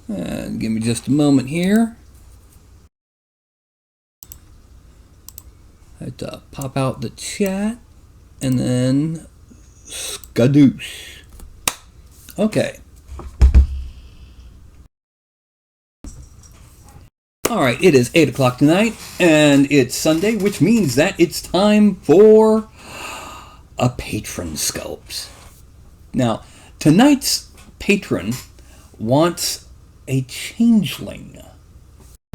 And give me just a moment here. I have to pop out the chat and then skadoosh. Okay. Alright, it is 8 o'clock tonight, and it's Sunday, which means that it's time for a patron sculpt. Now, tonight's patron wants a Changeling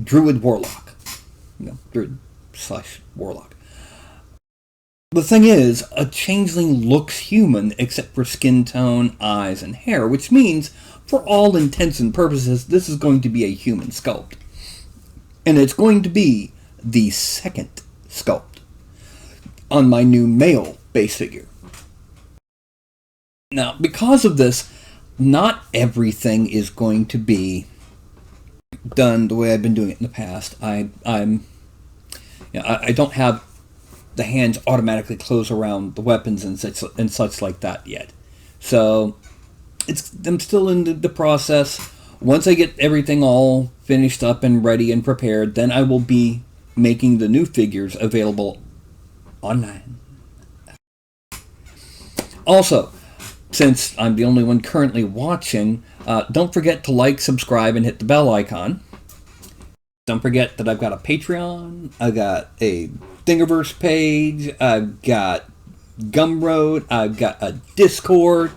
Druid Warlock. Druid / Warlock. The thing is, a Changeling looks human except for skin tone, eyes, and hair, which means, for all intents and purposes, this is going to be a human sculpt. And it's going to be the second sculpt on my new male base figure. Now, because of this, not everything is going to be done the way I've been doing it in the past. I don't have the hands automatically close around the weapons and such like that yet. So I'm still in the process. Once I get everything all finished up and ready and prepared, then I will be making the new figures available online. Also, since I'm the only one currently watching, don't forget to like, subscribe, and hit the bell icon. Don't forget that I've got a Patreon, I've got a Thingiverse page, I've got Gumroad, I've got a Discord,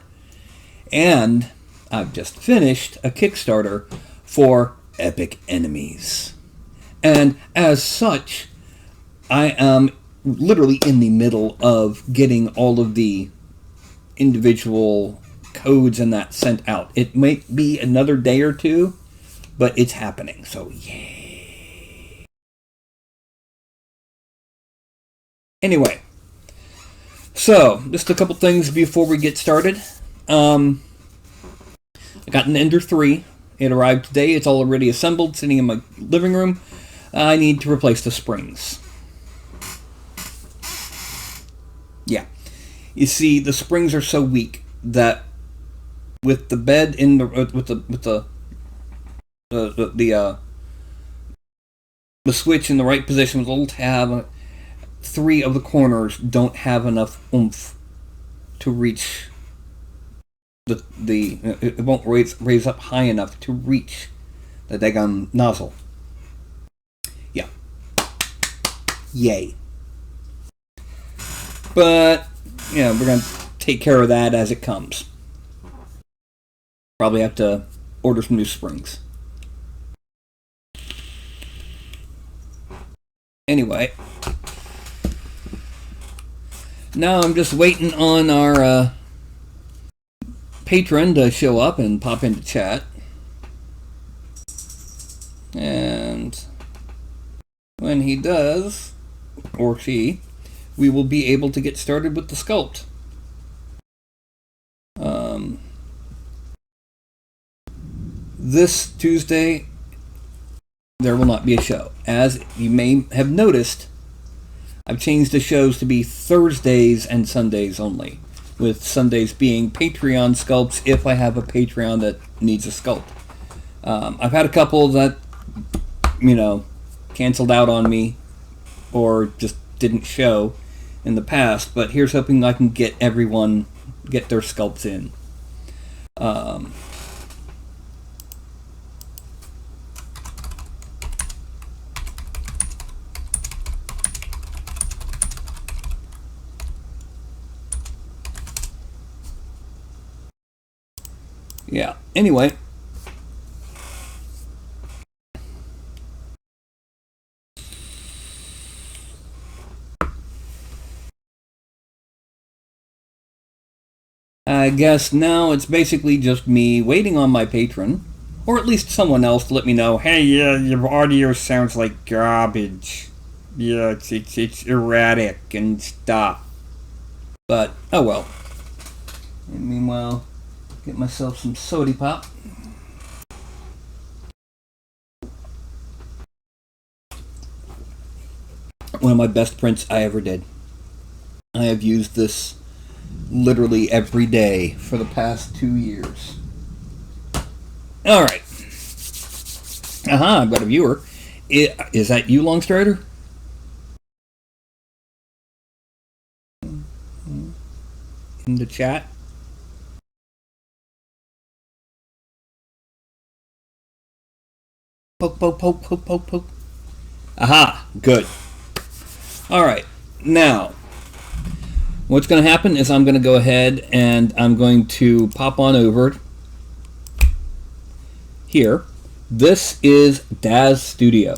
and I've just finished a Kickstarter for Epic Enemies. And as such, I am literally in the middle of getting all of the individual codes and that sent out. It might be another day or two, but it's happening, so yay. Anyway, so just a couple things before we get started. I got an Ender 3. It arrived today. It's already assembled, sitting in my living room. I need to replace the springs. Yeah. You see, the springs are so weak that with the bed in the the switch in the right position with a little tab, 3 of the corners don't have enough oomph to reach it won't raise up high enough to reach the daggone nozzle. Yeah. Yay. But, yeah, we're going to take care of that as it comes. Probably have to order some new springs. Anyway. Now I'm just waiting on our patron to show up and pop into chat. And when he does, or she, we will be able to get started with the sculpt. This Tuesday, there will not be a show. As you may have noticed, I've changed the shows to be Thursdays and Sundays only, with Sundays being Patreon sculpts if I have a Patreon that needs a sculpt. I've had a couple that, canceled out on me or just didn't show in the past, but here's hoping I can get their sculpts in. Yeah, anyway. I guess now it's basically just me waiting on my patron, or at least someone else to let me know, hey, yeah, your audio sounds like garbage. Yeah, it's erratic and stuff. But, oh well. And meanwhile, get myself some sody pop. One of my best prints I ever did. I have used this literally every day for the past 2 years. Alright. Aha, I've got a viewer. Is that you, Longstrider? In the chat? Poke, poke, poke, poke, poke, poke. Aha, good. Alright, now, what's going to happen is I'm going to go ahead and I'm going to pop on over here. This is Daz Studio.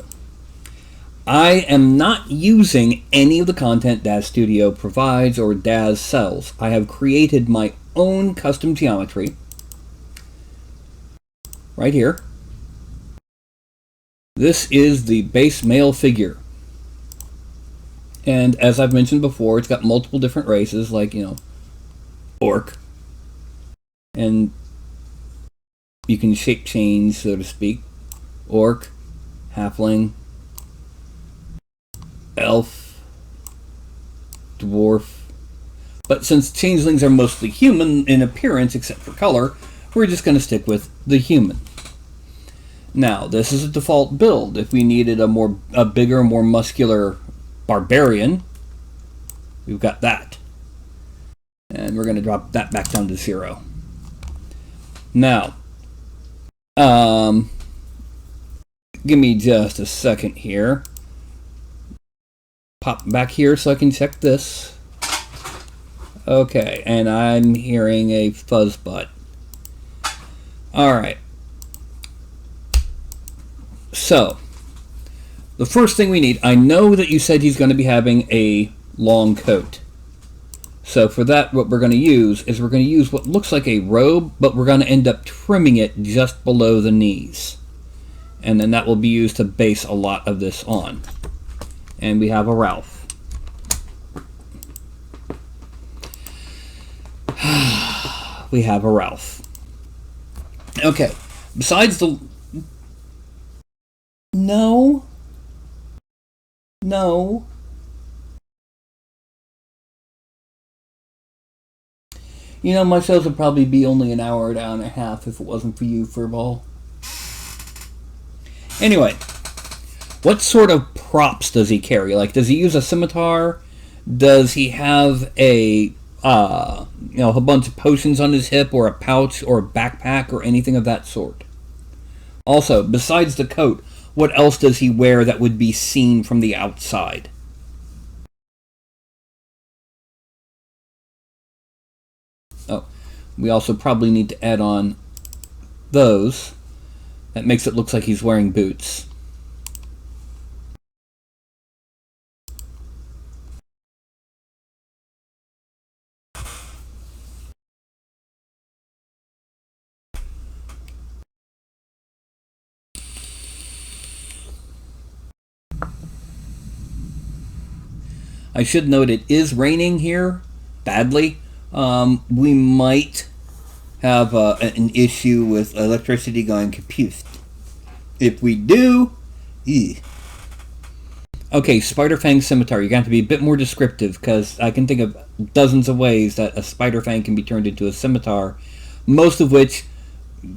I am not using any of the content Daz Studio provides or Daz sells. I have created my own custom geometry right here. This is the base male figure. And as I've mentioned before, it's got multiple different races, like, you know, orc. And you can shape change, so to speak. Orc, halfling, elf, dwarf. But since changelings are mostly human in appearance, except for color, we're just going to stick with the human. Now, this is a default build. If we needed a bigger, more muscular barbarian, we've got that. And we're going to drop that back down to 0. Now, give me just a second here. Pop back here so I can check this. Okay, and I'm hearing a fuzz butt. Alright. So, the first thing we need, I know that you said he's going to be having a long coat. So for that, what we're going to use is we're going to use what looks like a robe, but we're going to end up trimming it just below the knees. And then that will be used to base a lot of this on. And we have a Ralph. We have a Ralph. Okay, besides the... No. No. You know, my shows would probably be only an hour and a half if it wasn't for you, Furball. Anyway, what sort of props does he carry? Like, does he use a scimitar? Does he have a bunch of potions on his hip, or a pouch, or a backpack, or anything of that sort? Also, besides the coat, what else does he wear that would be seen from the outside? Oh, we also probably need to add on those. That makes it look like he's wearing boots. I should note it is raining here, badly. We might have an issue with electricity going kaput. If we do, okay, Spider Fang Scimitar. You're going to have to be a bit more descriptive, because I can think of dozens of ways that a Spider Fang can be turned into a scimitar, most of which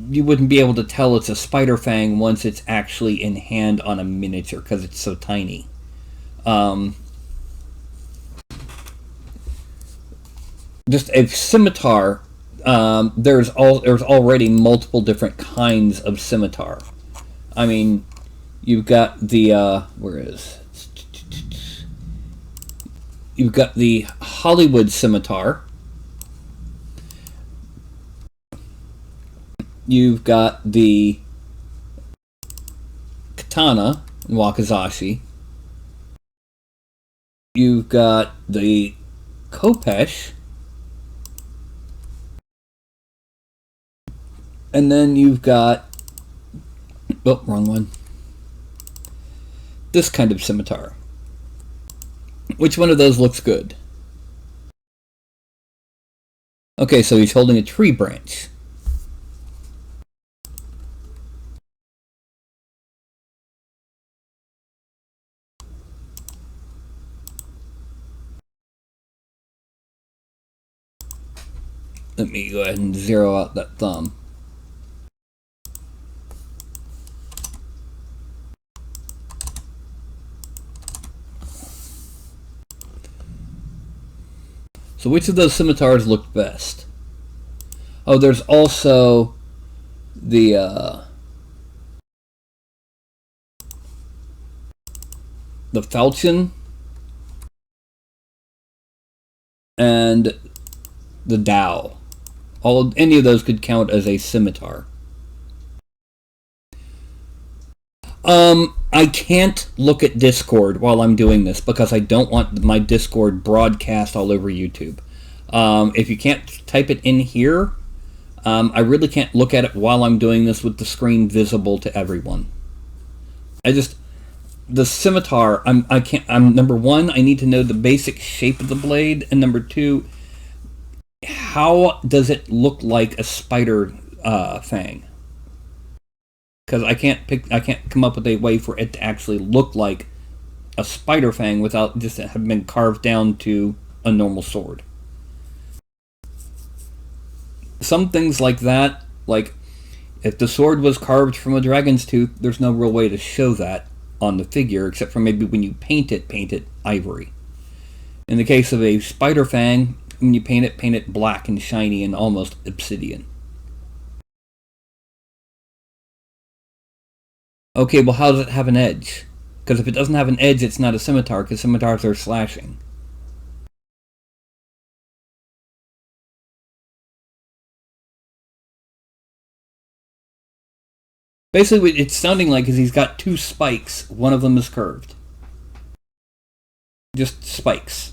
you wouldn't be able to tell it's a Spider Fang once it's actually in hand on a miniature, because it's so tiny. Just a scimitar, there's already multiple different kinds of scimitar. I mean, you've got the you've got the Hollywood scimitar. You've got the katana and wakizashi. You've got the khopesh. And then you've got... Oh, wrong one. This kind of scimitar. Which one of those looks good? Okay, so he's holding a tree branch. Let me go ahead and zero out that thumb. So which of those scimitars look best? Oh, there's also the falchion and the dowel. Any of those could count as a scimitar. I can't look at Discord while I'm doing this because I don't want my Discord broadcast all over YouTube. If you can't type it in here, I really can't look at it while I'm doing this with the screen visible to everyone. The scimitar, I'm number one, I need to know the basic shape of the blade, and number two, how does it look like a spider fang? Because I can't come up with a way for it to actually look like a spider fang without just having been carved down to a normal sword. Some things like that, like if the sword was carved from a dragon's tooth, there's no real way to show that on the figure, except for maybe when you paint it ivory. In the case of a spider fang, when you paint it black and shiny and almost obsidian. Okay, well, how does it have an edge? Because if it doesn't have an edge, it's not a scimitar, because scimitars are slashing. Basically, what it's sounding like is he's got two spikes. One of them is curved. Just spikes.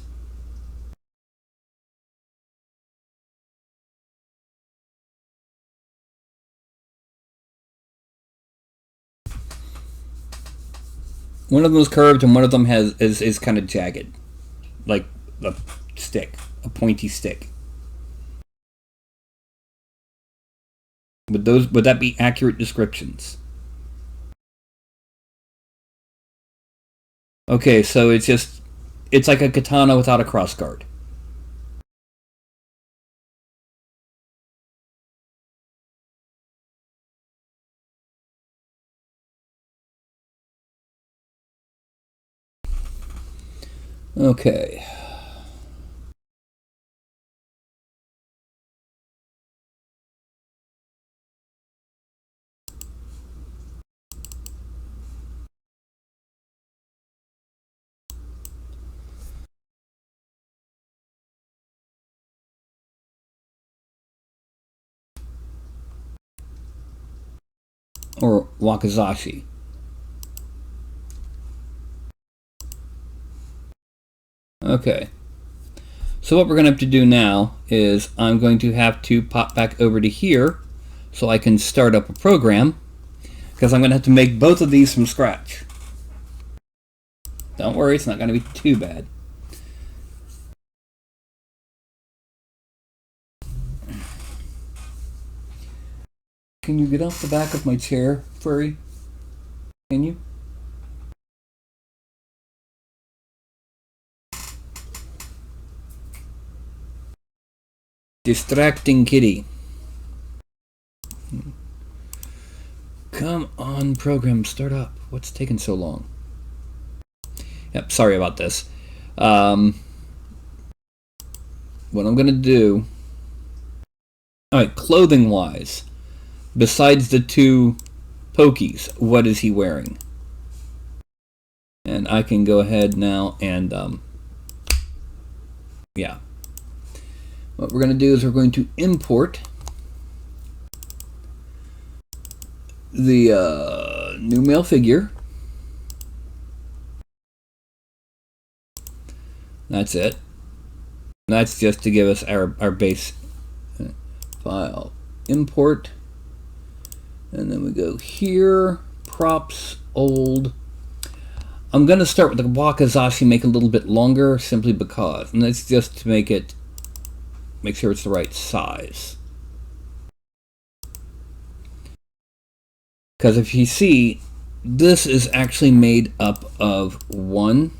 One of them is curved, and one of them is kind of jagged, like a stick, a pointy stick. Would that be accurate descriptions? Okay, so it's like a katana without a crossguard. Okay. Or wakizashi. Okay. So what we're going to have to do now is I'm going to have to pop back over to here so I can start up a program, because I'm going to have to make both of these from scratch. Don't worry, it's not going to be too bad. Can you get off the back of my chair, Furry? Can you? Distracting kitty. Come on, program, start up. What's taking so long? Yep, sorry about this. What I'm going to do... Alright, clothing-wise, besides the two pokies, what is he wearing? And I can go ahead now and, yeah. What we're going to do is we're going to import the new male figure. That's it. That's just to give us our base file. Import. And then we go here. Props. Old. I'm going to start with the wakizashi, make it a little bit longer, simply because. And that's just to make sure it's the right size. Because if you see, this is actually made up of 1,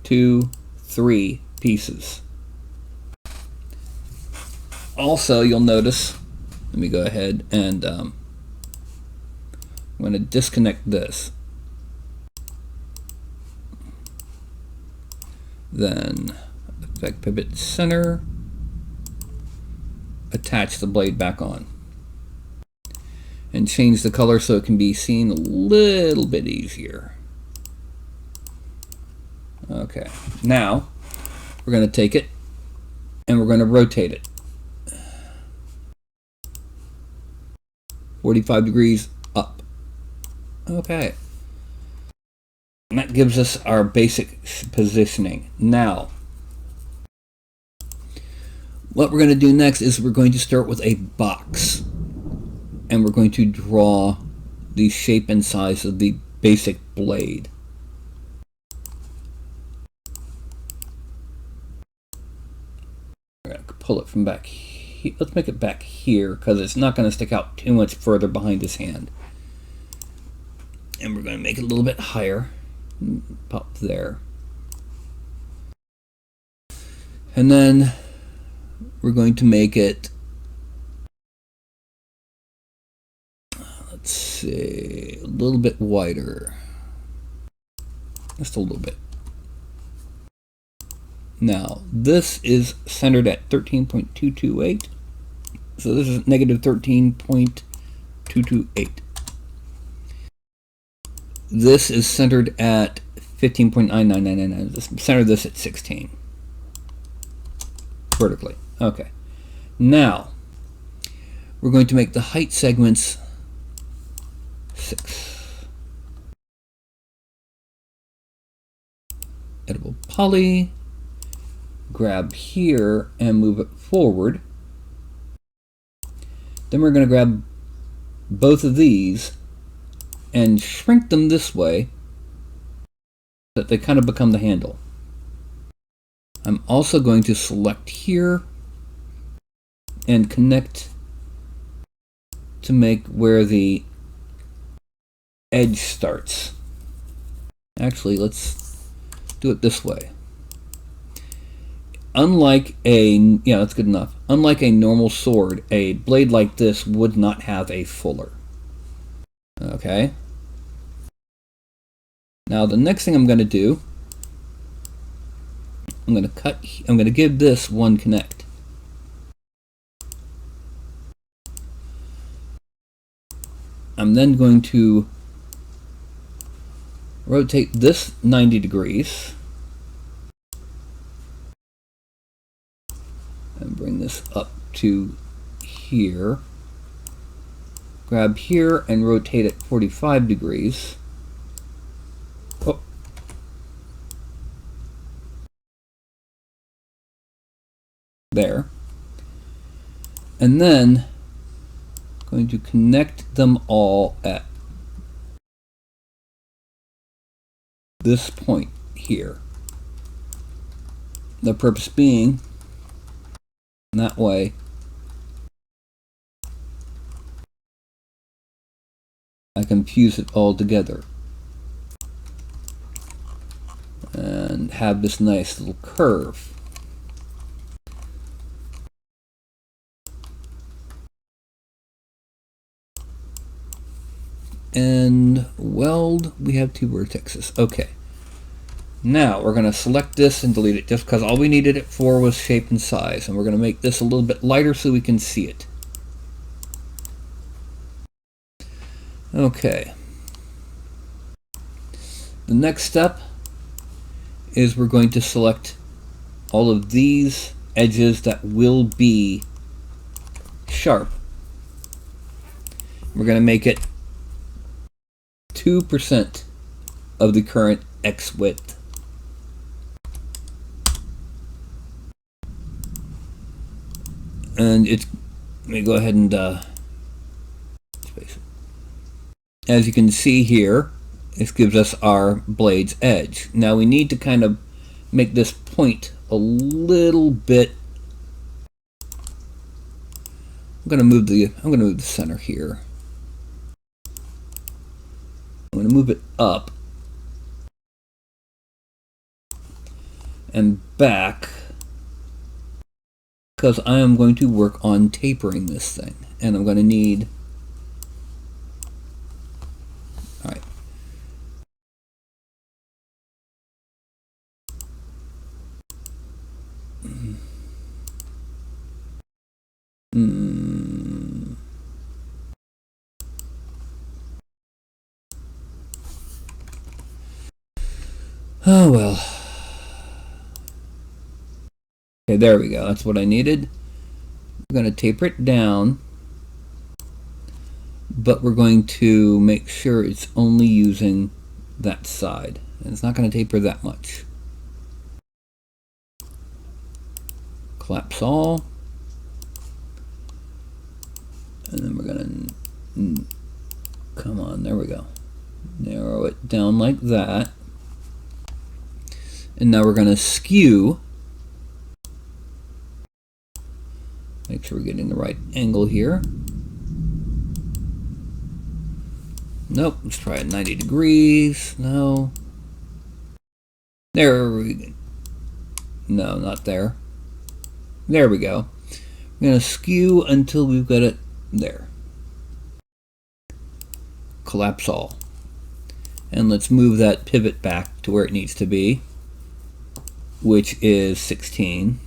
2, 3 pieces. Also, you'll notice, let me go ahead and I'm going to disconnect this. Then effect pivot center. attach the blade back on. And change the color so it can be seen a little bit easier. Okay, now we're going to take it and we're going to rotate it 45 degrees up. Okay, and that gives us our basic positioning. Now what we're going to do next is we're going to start with a box, and we're going to draw the shape and size of the basic blade. I'm going to pull it from back here. Let's make it back here because it's not going to stick out too much further behind his hand. And we're going to make it a little bit higher. Pop there. And then we're going to make it, let's see, a little bit wider. Just a little bit. Now, this is centered at 13.228. So this is negative 13.228. This is centered at 15.99999. Center this at 16. Vertically. Okay. Now, we're going to make the height segments 6. Editable poly. Grab here and move it forward. Then we're going to grab both of these and shrink them this way so that they kind of become the handle. I'm also going to select here and connect to make where the edge starts. Actually, let's do it this way. Unlike that's good enough. Unlike a normal sword, a blade like this would not have a fuller. Okay. Now the next thing I'm going to do, I'm going to give this one connect. I'm then going to rotate this 90 degrees. And bring this up to here. Grab here and rotate it 45 degrees. Oh. There. And then going to connect them all at this point here. The purpose being, that way I can fuse it all together and have this nice little curve. And weld, we have 2 vertexes. Okay. Now we're going to select this and delete it just because all we needed it for was shape and size, and we're going to make this a little bit lighter so we can see it. Okay. The next step is we're going to select all of these edges that will be sharp. We're going to make it 2% of the current X width. And it's, let me go ahead and space it. As you can see here, this gives us our blade's edge. Now we need to kind of make this point a little bit. I'm going to move the center here. I'm going to move it up and back because I am going to work on tapering this thing, and I'm going to need, all right, Oh well. Okay, there we go. That's what I needed. We're going to taper it down, but we're going to make sure it's only using that side. And it's not going to taper that much. Collapse all. And then we're going to, come on, there we go. Narrow it down like that. And now we're going to skew. Make sure we're getting the right angle here. Nope, let's try it 90 degrees. No. There we go. No, not there. There we go. We're going to skew until we've got it there. Collapse all. And let's move that pivot back to where it needs to be, which is 16.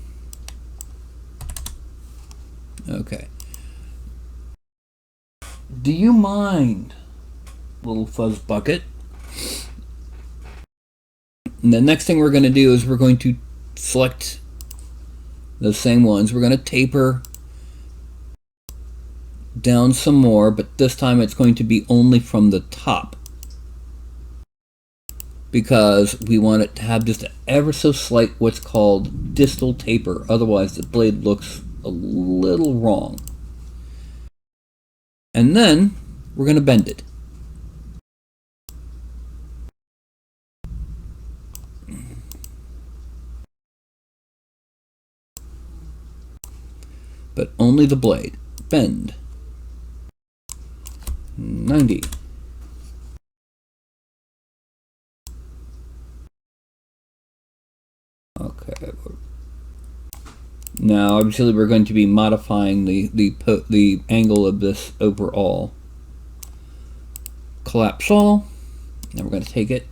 Okay. Do you mind, little fuzz bucket? And the next thing we're going to do is we're going to select those same ones. We're going to taper down some more, but this time it's going to be only from the top, because we want it to have just an ever so slight what's called distal taper. Otherwise the blade looks a little wrong. And then we're going to bend it. But only the blade. Bend. 90. Okay. Now, obviously, we're going to be modifying the angle of this overall. Collapse all. Now we're going to take it.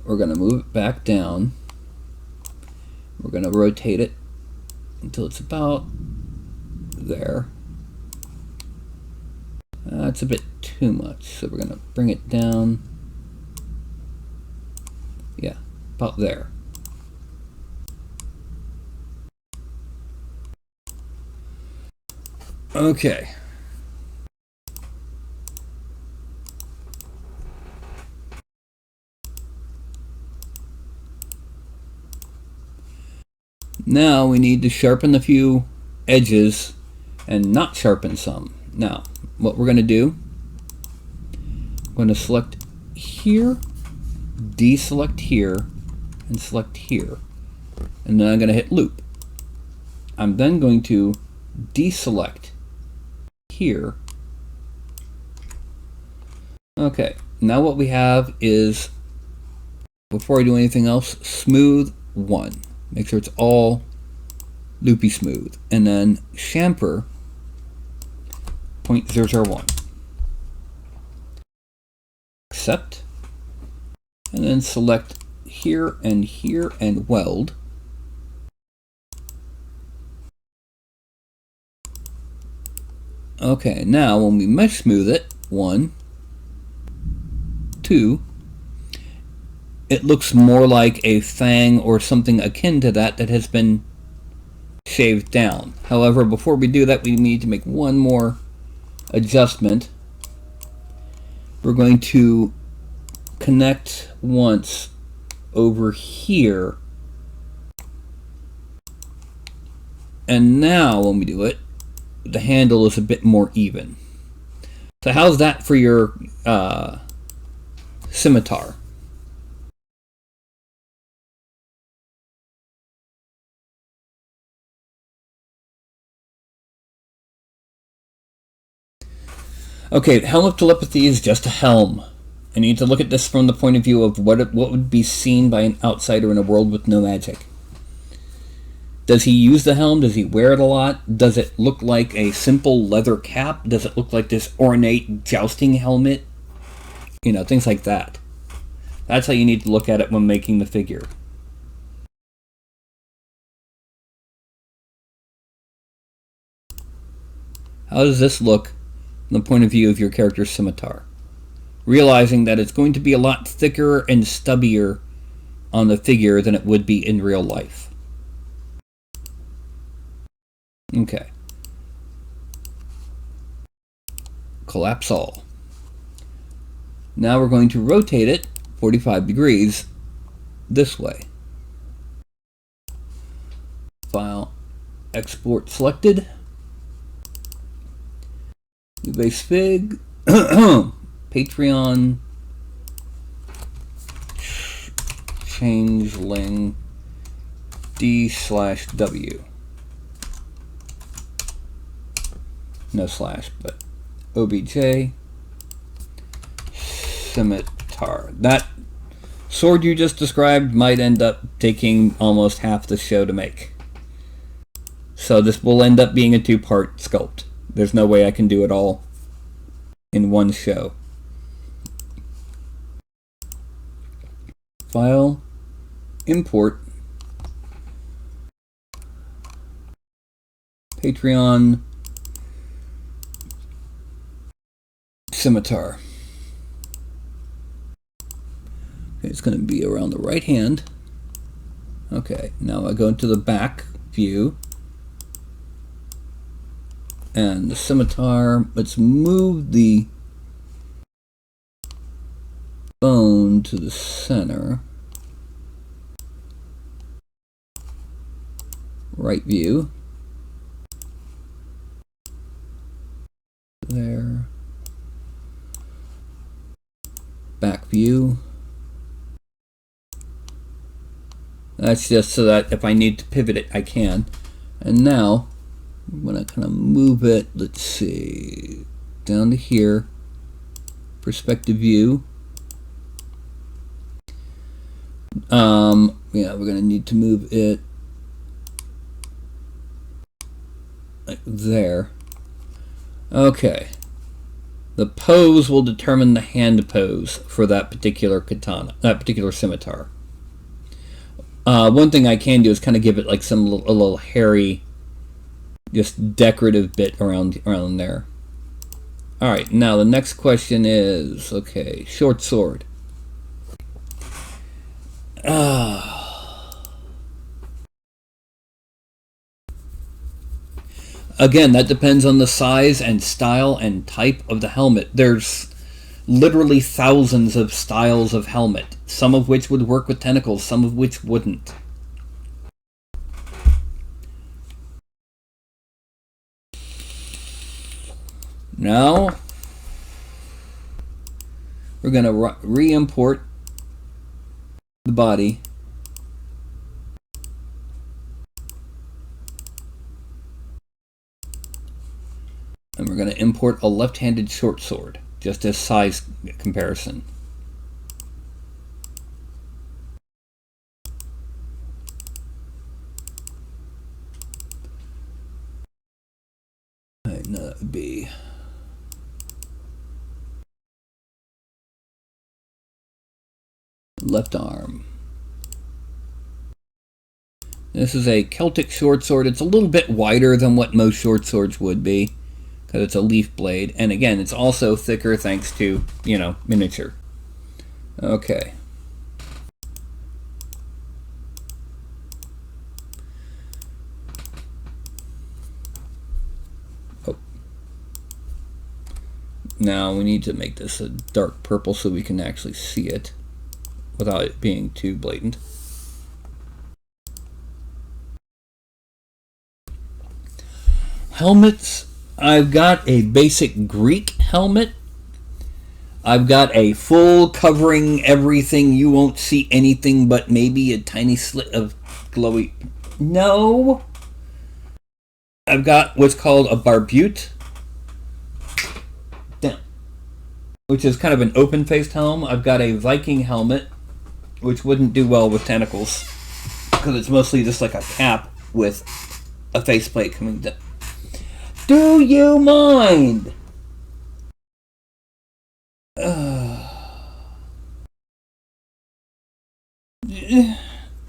We're going to move it back down. We're going to rotate it until it's about there. That's a bit too much, so we're going to bring it down. Yeah, about there. Okay. Now we need to sharpen a few edges and not sharpen some. Now, what we're going to do, I'm going to select here, deselect here, and select here. And then I'm going to hit loop. I'm then going to deselect here. Okay, now what we have is, before I do anything else, smooth 1. Make sure it's all loopy smooth. And then chamfer 0.001. Accept. And then select here and weld. Okay, now when we mesh smooth it, 1, 2, it looks more like a fang or something akin to that has been shaved down. However, before we do that, we need to make one more adjustment. We're going to connect once over here, and now when we do it, the handle is a bit more even. So how's that for your scimitar? Okay, Helm of Telepathy is just a helm. I need to look at this from the point of view of what would be seen by an outsider in a world with no magic. Does he use the helm? Does he wear it a lot? Does it look like a simple leather cap? Does it look like this ornate jousting helmet? You know, things like that. That's how you need to look at it when making the figure. How does this look from the point of view of your character's scimitar? realizing that it's going to be a lot thicker and stubbier on the figure than it would be in real life. Okay. Collapse all. Now we're going to rotate it 45 degrees this way. File, export selected. New base fig. Patreon. Changeling D/W. No slash, but OBJ. Scimitar. That sword you just described might end up taking almost half the show to make. So this will end up being a two-part sculpt. There's no way I can do it all in one show. File, import, Patreon, Scimitar. Okay, it's going to be around the right hand. Okay, now I go into the back view. And the scimitar, let's move the bone to the center. Right view. There. Back view. That's just so that if I need to pivot it, I can. And now I'm going to kind of move it, let's see, down to here, perspective view. Yeah, we're going to need to move it like there. Okay. The pose will determine the hand pose for that particular katana, that particular scimitar. One thing I can do is kind of give it like a little hairy, just decorative bit around there. Alright, now the next question is, okay, short sword. Again, that depends on the size and style and type of the helmet. There's literally thousands of styles of helmet, some of which would work with tentacles, some of which wouldn't. Now, we're going to re-import the body. And we're going to import a left-handed short sword, just as size comparison. Right, now that would be left arm. This is a Celtic short sword. It's a little bit wider than what most short swords would be, because it's a leaf blade, and again, it's also thicker thanks to, you know, miniature. Okay. Oh. Now we need to make this a dark purple so we can actually see it without it being too blatant. Helmets. I've got a basic Greek helmet. I've got a full covering everything. You won't see anything but maybe a tiny slit of glowy. No. I've got what's called a barbute, which is kind of an open-faced helm. I've got a Viking helmet, which wouldn't do well with tentacles, because it's mostly just like a cap with a faceplate coming down. Do you mind?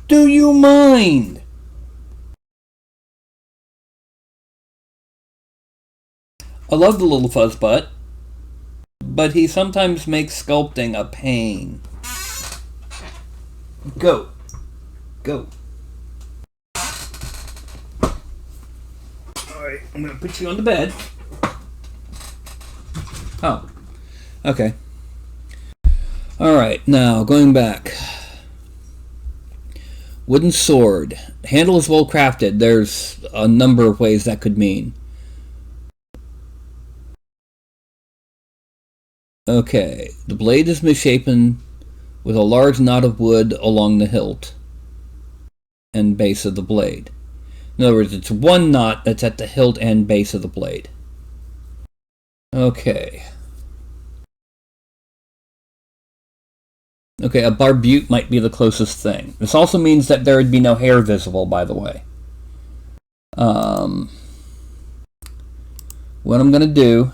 Do you mind? I love the little fuzz butt, but he sometimes makes sculpting a pain. Go. Go. Alright, I'm going to put you on the bed. Oh. Okay. Alright, now going back. Wooden sword. Handle is well crafted. There's a number of ways that could mean. Okay. The blade is misshapen with a large knot of wood along the hilt and base of the blade. In other words, it's one knot that's at the hilt and base of the blade. Okay. Okay, a barbute might be the closest thing. This also means that there would be no hair visible, by the way. What I'm going to do,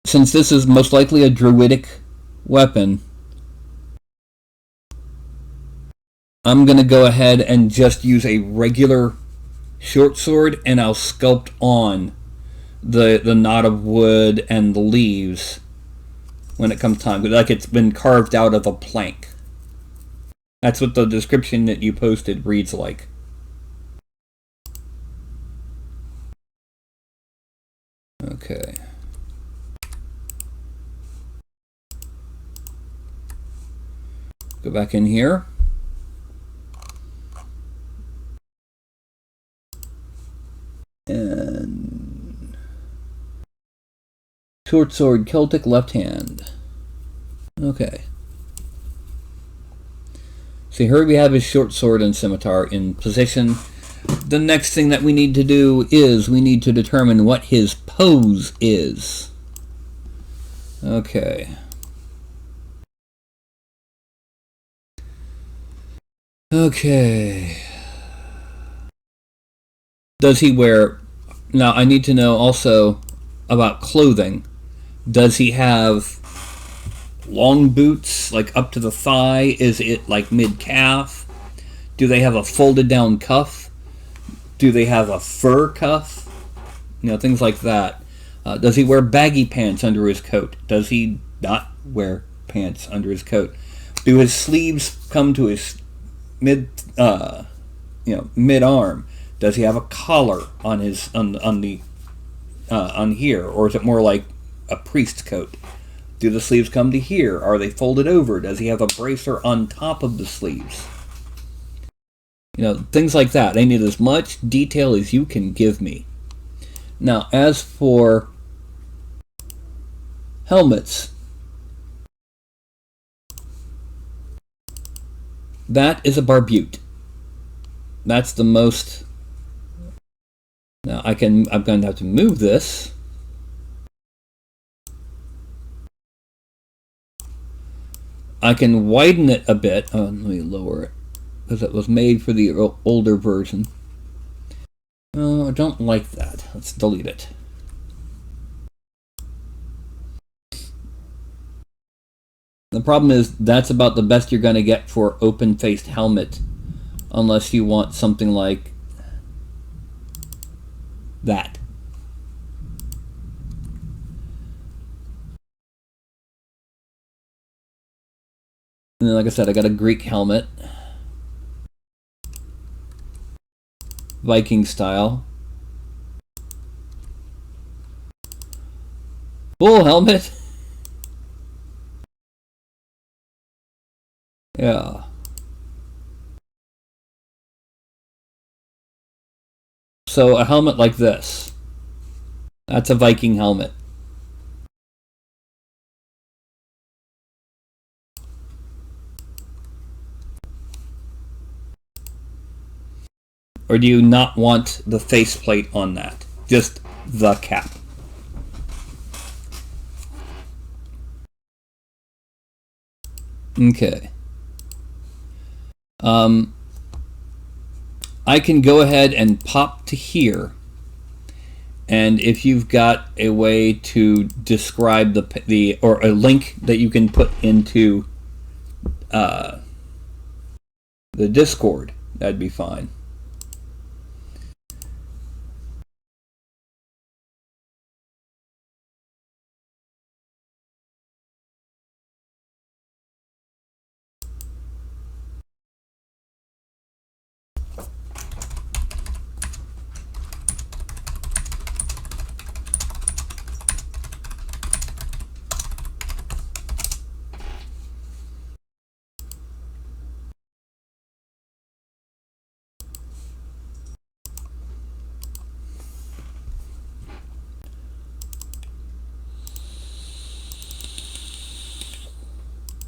since this is most likely a druidic weapon, I'm going to go ahead and just use a regular short sword, and I'll sculpt on the knot of wood and the leaves when it comes time, like it's been carved out of a plank. That's what the description that you posted reads like. Okay. Go back in here. And short sword, Celtic, left hand. Okay. So here we have his short sword and scimitar in position. The next thing that we need to do is we need to determine what his pose is. Okay. Okay. Does he wear... Now, I need to know also about clothing. Does he have long boots, like up to the thigh? Is it like mid-calf? Do they have a folded down cuff? Do they have a fur cuff? You know, things like that. Does he wear baggy pants under his coat? Does he not wear pants under his coat? Do his sleeves come to his mid-arm? Does he have a collar on his on here, or is it more like a priest coat? Do the sleeves come to here? Are they folded over? Does he have a bracer on top of the sleeves? You know, things like that. I need as much detail as you can give me. Now, as for helmets, that is a barbute. That's the most... Now I'm going to have to move this. I can widen it a bit. Oh, let me lower it, because it was made for the older version. Oh, I don't like that. Let's delete it. The problem is that's about the best you're going to get for open-faced helmet, unless you want something like that. And then, like I said, I got a Greek helmet. Viking style. Bull helmet. Yeah. So a helmet like this. That's a Viking helmet. Or do you not want the faceplate on that? Just the cap. Okay. I can go ahead and pop to here, and if you've got a way to describe the or a link that you can put into the Discord, that'd be fine.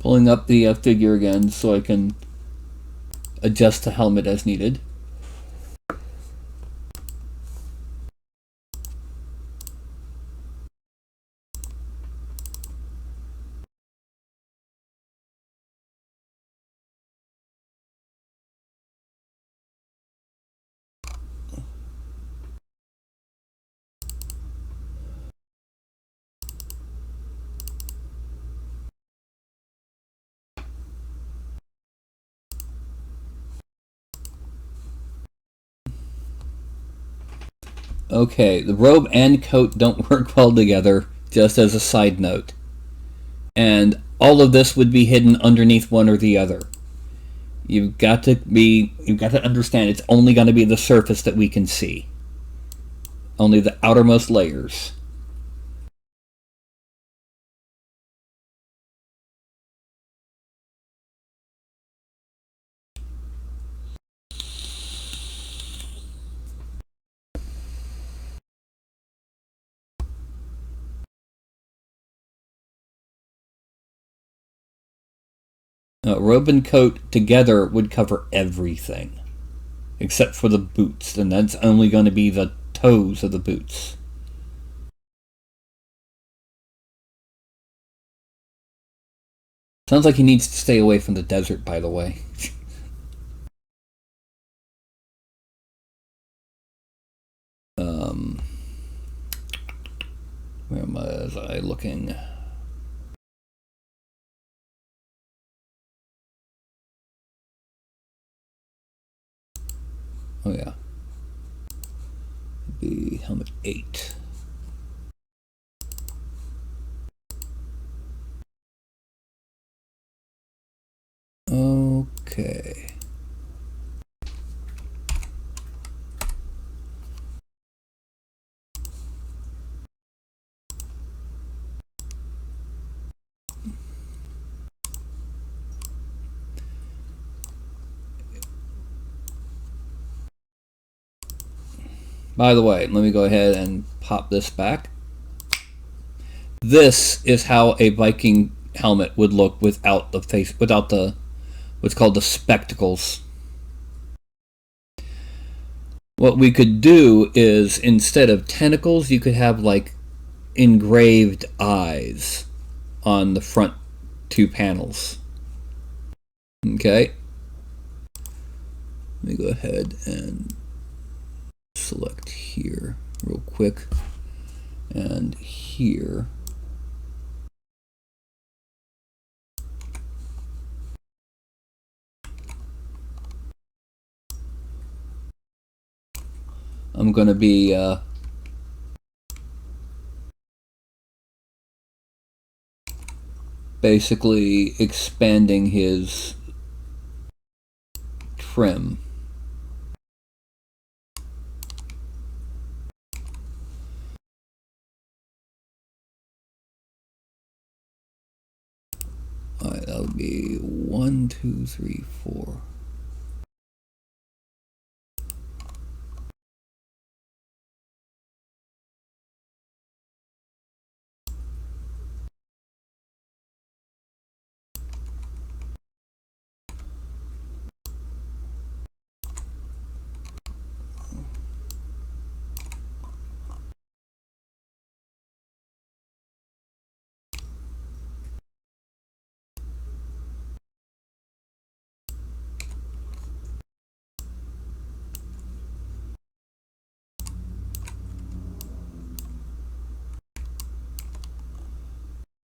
Pulling up the figure again so I can adjust the helmet as needed. Okay, the robe and coat don't work well together, just as a side note. And all of this would be hidden underneath one or the other. You've got to understand it's only going to be the surface that we can see. Only the outermost layers. Robe and coat together would cover everything, except for the boots, and that's only going to be the toes of the boots. Sounds like he needs to stay away from the desert, by the way. Where was I looking? Oh yeah. Be helmet 8. Okay. By the way, let me go ahead and pop this back. This is how a Viking helmet would look without the face, without the what's called the spectacles. What we could do is, instead of tentacles, you could have like engraved eyes on the front two panels. Okay. Let me go ahead and select here real quick, and here. I'm going to be basically expanding his trim. Alright, that would be 1, 2, 3, 4.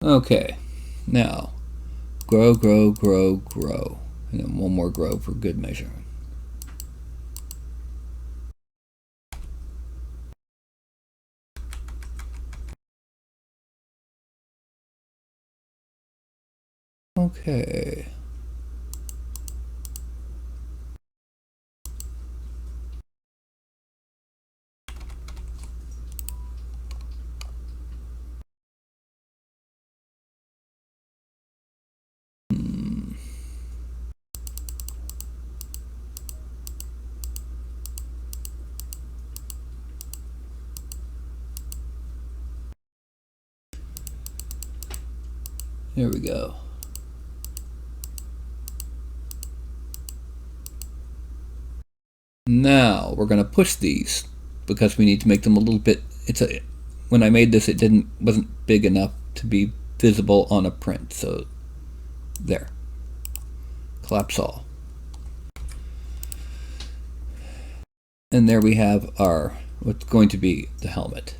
Okay, now grow, grow, grow, grow, and then one more grow for good measure. Okay. There we go. Now we're going to push these because we need to make them a little bit. When I made this, it wasn't big enough to be visible on a print. So there, collapse all, and there we have our what's going to be the helmet.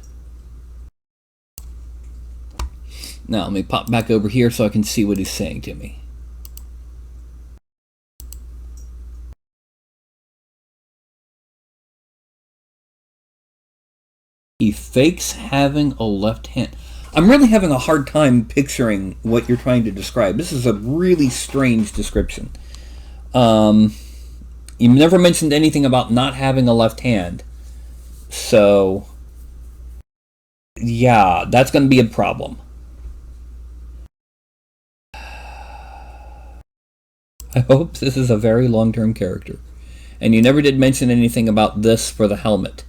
Now let me pop back over here so I can see what he's saying to me. He fakes having a left hand. I'm really having a hard time picturing what you're trying to describe. This is a really strange description. You never mentioned anything about not having a left hand. So, yeah, that's going to be a problem. I hope this is a very long-term character. And you never did mention anything about this for the helmet.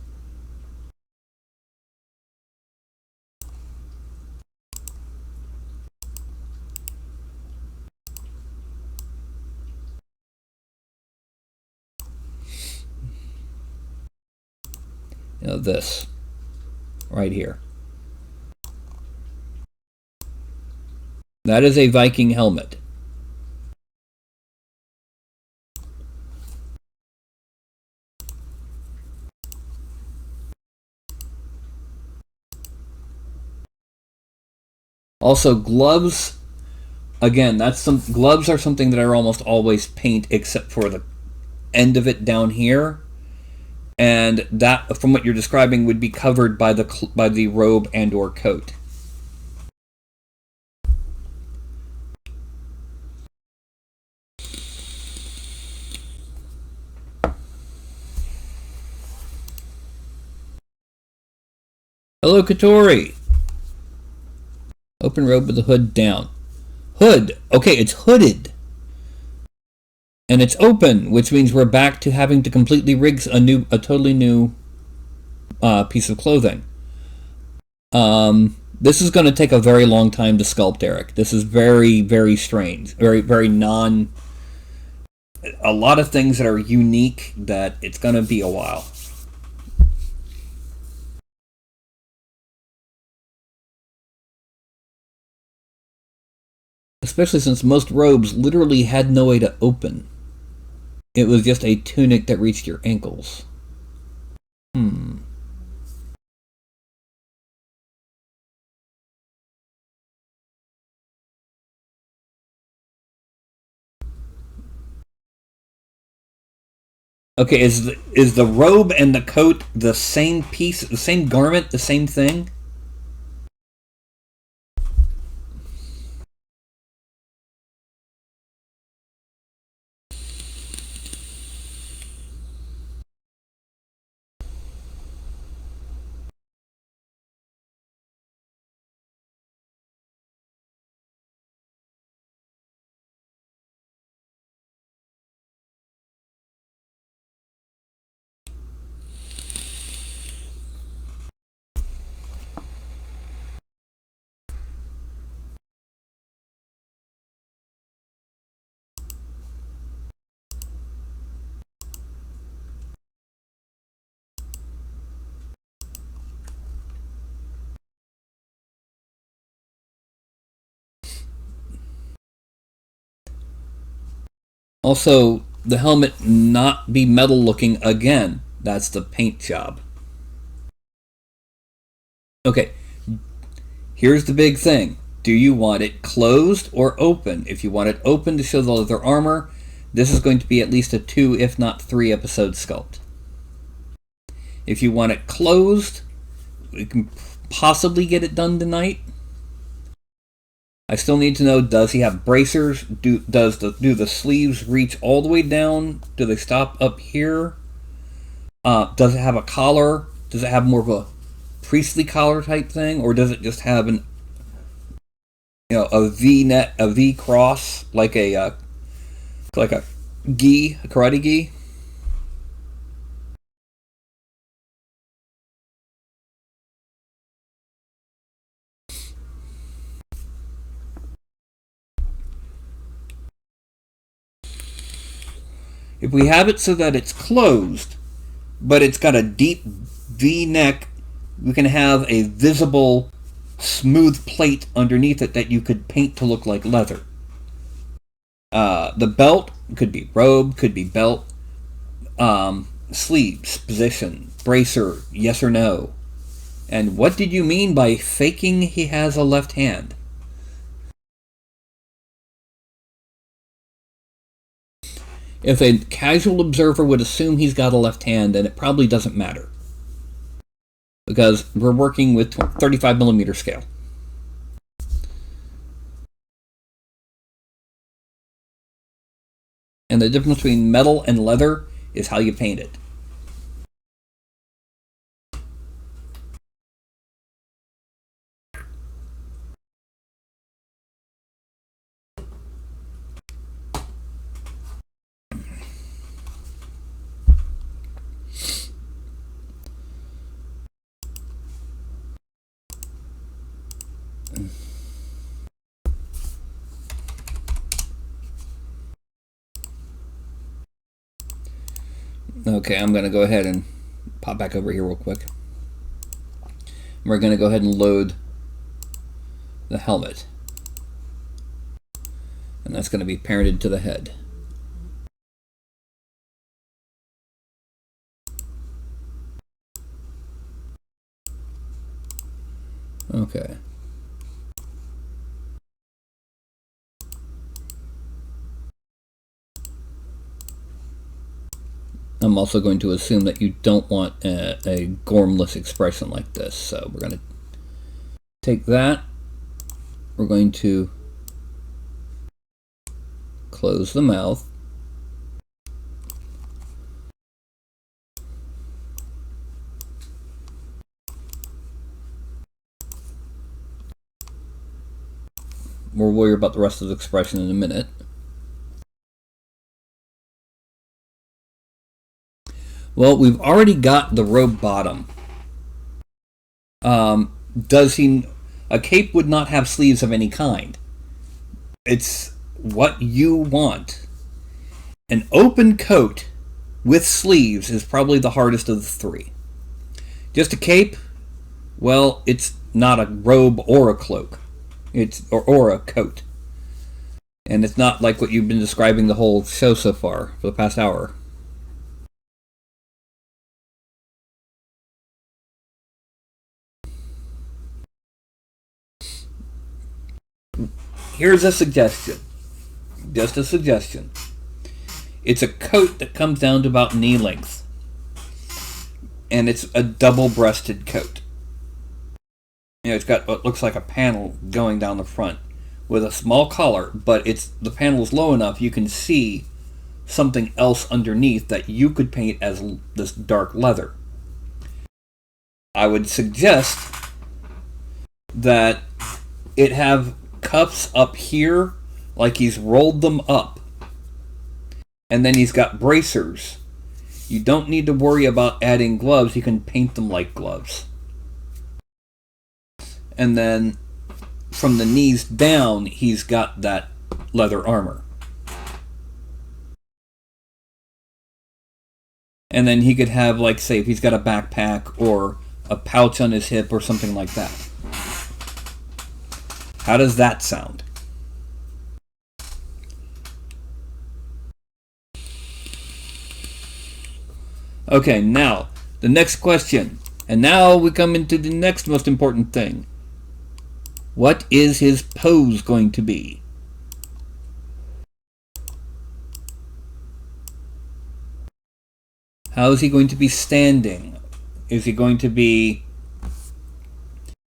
You know, this right here. That is a Viking helmet. Also, gloves. Again, gloves are something that I almost always paint, except for the end of it down here. And that, from what you're describing, would be covered by the robe and or coat. Hello, Katori. Open robe with the hood down. Hood. Okay, it's hooded. And it's open, which means we're back to having to completely rig a totally new piece of clothing. This is going to take a very long time to sculpt, Eric. This is very, very strange. Very, very a lot of things that are unique that it's going to be a while. Especially since most robes literally had no way to open. It was just a tunic that reached your ankles. Okay, is the robe and the coat the same piece, the same garment, the same thing? Also, the helmet not be metal looking again. That's the paint job. Okay, here's the big thing. Do you want it closed or open? If you want it open to show the leather armor, this is going to be at least a 2, if not 3 episode sculpt. If you want it closed, we can possibly get it done tonight. I still need to know, does he have bracers? Do the sleeves reach all the way down? Do they stop up here? Does it have a collar? Does it have more of a priestly collar type thing? Or does it just have a V-neck, a V cross, like a gi, a karate gi? If we have it so that it's closed, but it's got a deep V neck. You can have a visible, smooth plate underneath it that you could paint to look like leather. The belt could be robe, could be belt, sleeves, position, bracer, yes or no. And what did you mean by faking he has a left hand? If a casual observer would assume he's got a left hand, then it probably doesn't matter. Because we're working with 35mm scale. And the difference between metal and leather is how you paint it. Okay, I'm going to go ahead and pop back over here real quick. We're going to go ahead and load the helmet. And that's going to be parented to the head. Okay. I'm also going to assume that you don't want a gormless expression like this. So we're going to take that. We're going to close the mouth. We'll worry about the rest of the expression in a minute. Well, we've already got the robe bottom. Does he... A cape would not have sleeves of any kind. It's what you want. An open coat with sleeves is probably the hardest of the three. Just a cape, well, it's not a robe or a cloak. It's or a coat. And it's not like what you've been describing the whole show so far for the past hour. Here's a suggestion. Just a suggestion. It's a coat that comes down to about knee length. And it's a double-breasted coat. You know, it's got what looks like a panel going down the front with a small collar, but the panel's low enough you can see something else underneath that you could paint as this dark leather. I would suggest that it have cuffs up here like he's rolled them up, and then he's got bracers. You don't need to worry about adding gloves. You can paint them like gloves. And then from the knees down, he's got that leather armor. And then he could have, like, say, if he's got a backpack or a pouch on his hip or something like that. How does that sound? Okay, now, the next question. And now we come into the next most important thing. What is his pose going to be? How is he going to be standing? Is he going to be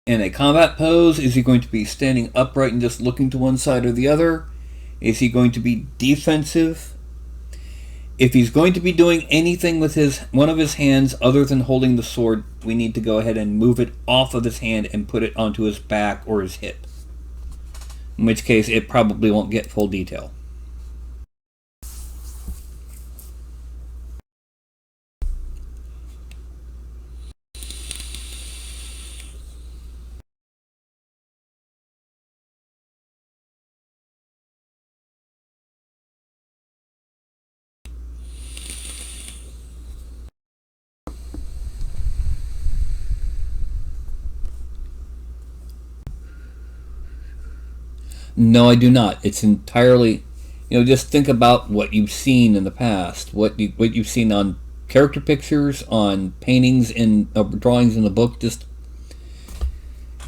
in a combat pose? Is he going to be standing upright and just looking to one side or the other? Is he going to be defensive? If he's going to be doing anything with one of his hands other than holding the sword, we need to go ahead and move it off of his hand and put it onto his back or his hip. In which case, it probably won't get full detail. No, I do not. It's entirely, just think about what you've seen in the past, what you've seen on character pictures, on paintings in drawings in the book. Just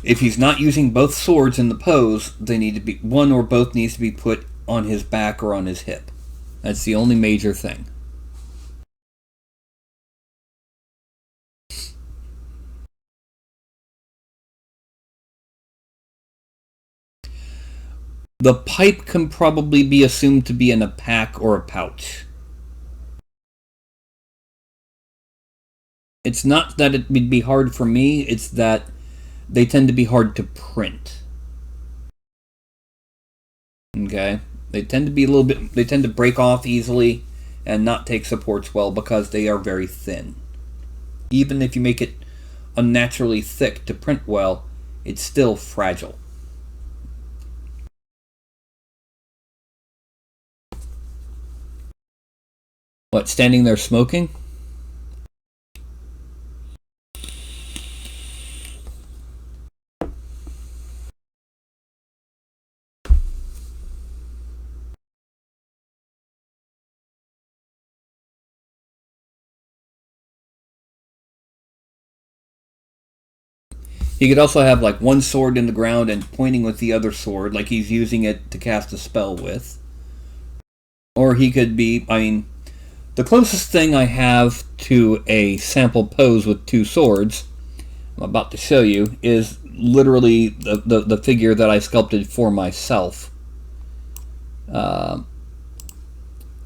if he's not using both swords in the pose, they need to be one or both needs to be put on his back or on his hip. That's the only major thing. The pipe can probably be assumed to be in a pack or a pouch. It's not that it would be hard for me, it's that they tend to be hard to print. Okay? They tend to be they tend to break off easily and not take supports well because they are very thin. Even if you make it unnaturally thick to print well, it's still fragile. What, standing there smoking? He could also have like one sword in the ground and pointing with the other sword, like he's using it to cast a spell with. Or he could be, the closest thing I have to a sample pose with two swords, I'm about to show you, is literally the figure that I sculpted for myself. I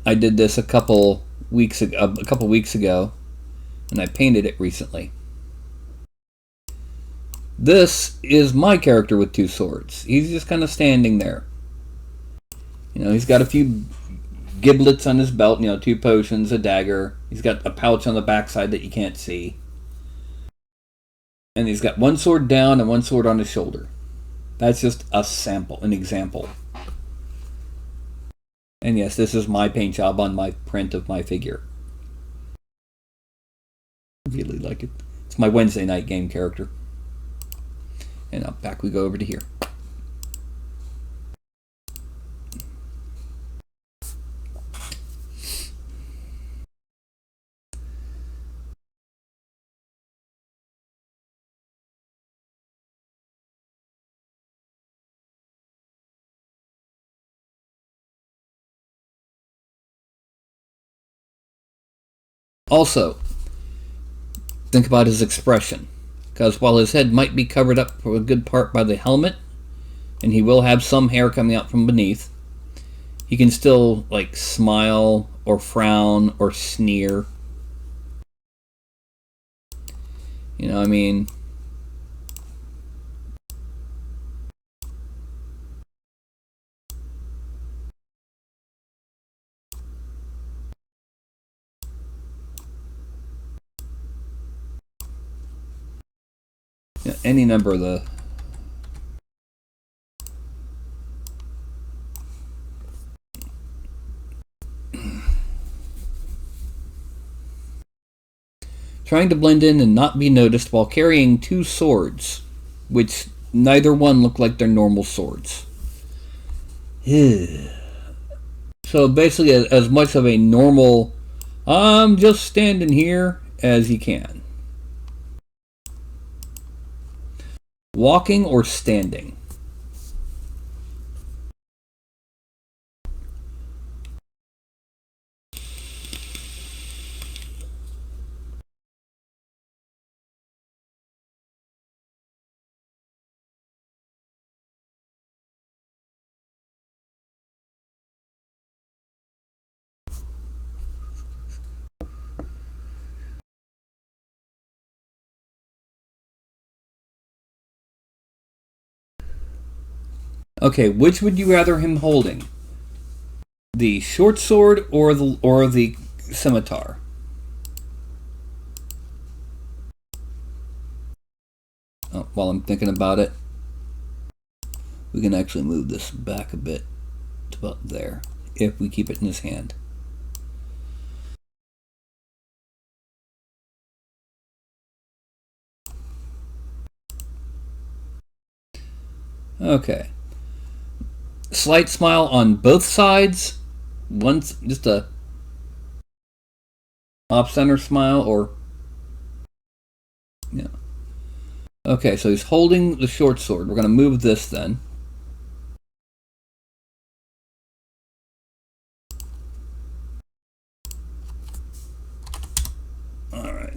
did this a couple weeks ago, and I painted it recently. This is my character with two swords. He's just kind of standing there. He's got a few giblets on his belt, two potions, a dagger. He's got a pouch on the backside that you can't see. And he's got one sword down and one sword on his shoulder. That's just an example. And yes, this is my paint job on my print of my figure. I really like it. It's my Wednesday night game character. And now back we go over to here. Also, think about his expression. Because while his head might be covered up for a good part by the helmet, and he will have some hair coming out from beneath, he can still, smile or frown or sneer. Any number of the trying to blend in and not be noticed while carrying two swords, which neither one look like their normal swords. So basically, as much of a normal, I'm just standing here as you can. Walking or standing? Okay, which would you rather him holding? The short sword or the scimitar? Oh, while I'm thinking about it, we can actually move this back a bit to about there if we keep it in his hand. Okay. Slight smile on both sides. One's just a off-center smile, or yeah. Okay, so he's holding the short sword. We're going to move this then. All right.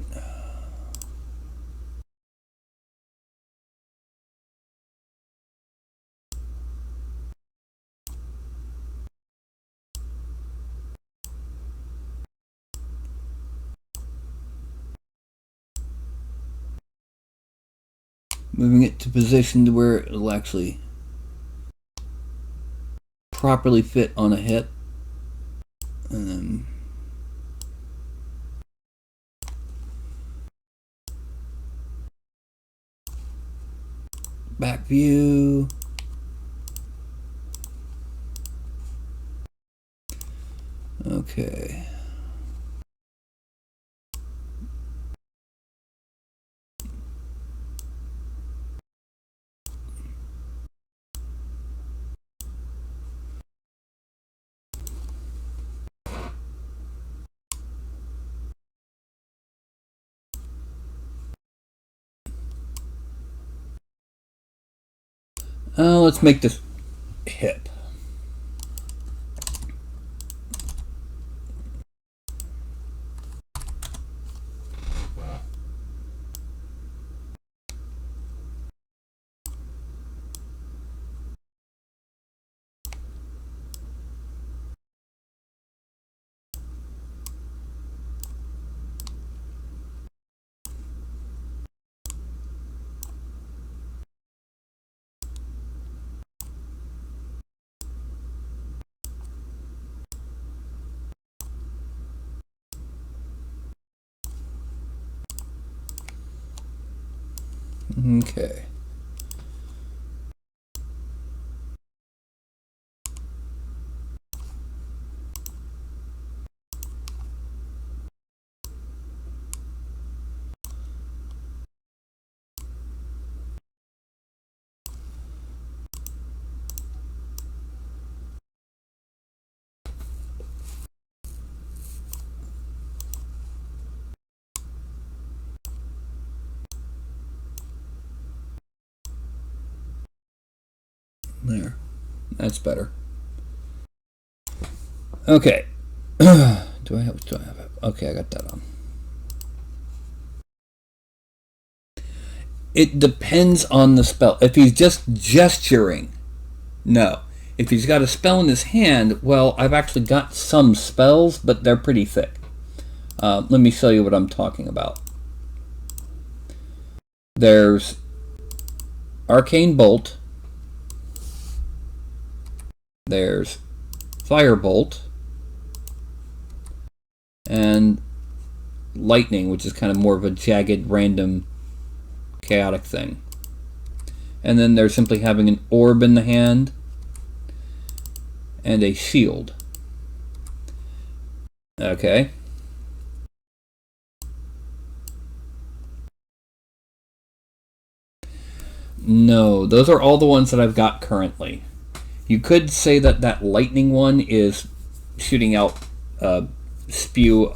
Moving it to position to where it'll actually properly fit on a hit. Back view. Okay. Let's make this hip. Okay. There. That's better. Okay. Do I have it? Okay, I got that on. It depends on the spell. If he's just gesturing, no. If he's got a spell in his hand, well, I've actually got some spells, but they're pretty thick. Let me show you what I'm talking about. There's Arcane Bolt. There's Firebolt. And Lightning, which is kind of more of a jagged, random, chaotic thing. And then there's simply having an orb in the hand and a shield. Okay. No, those are all the ones that I've got currently. You could say that that lightning one is shooting out spew.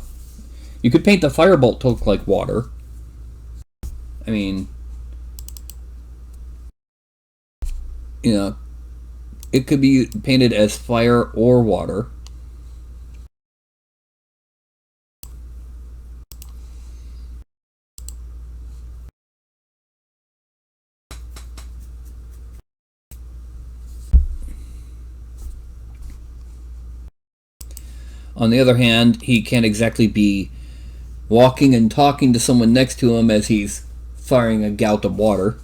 You could paint the firebolt to look like water. I mean, you know, it could be painted as fire or water. On the other hand, he can't exactly be walking and talking to someone next to him as he's firing a gout of water.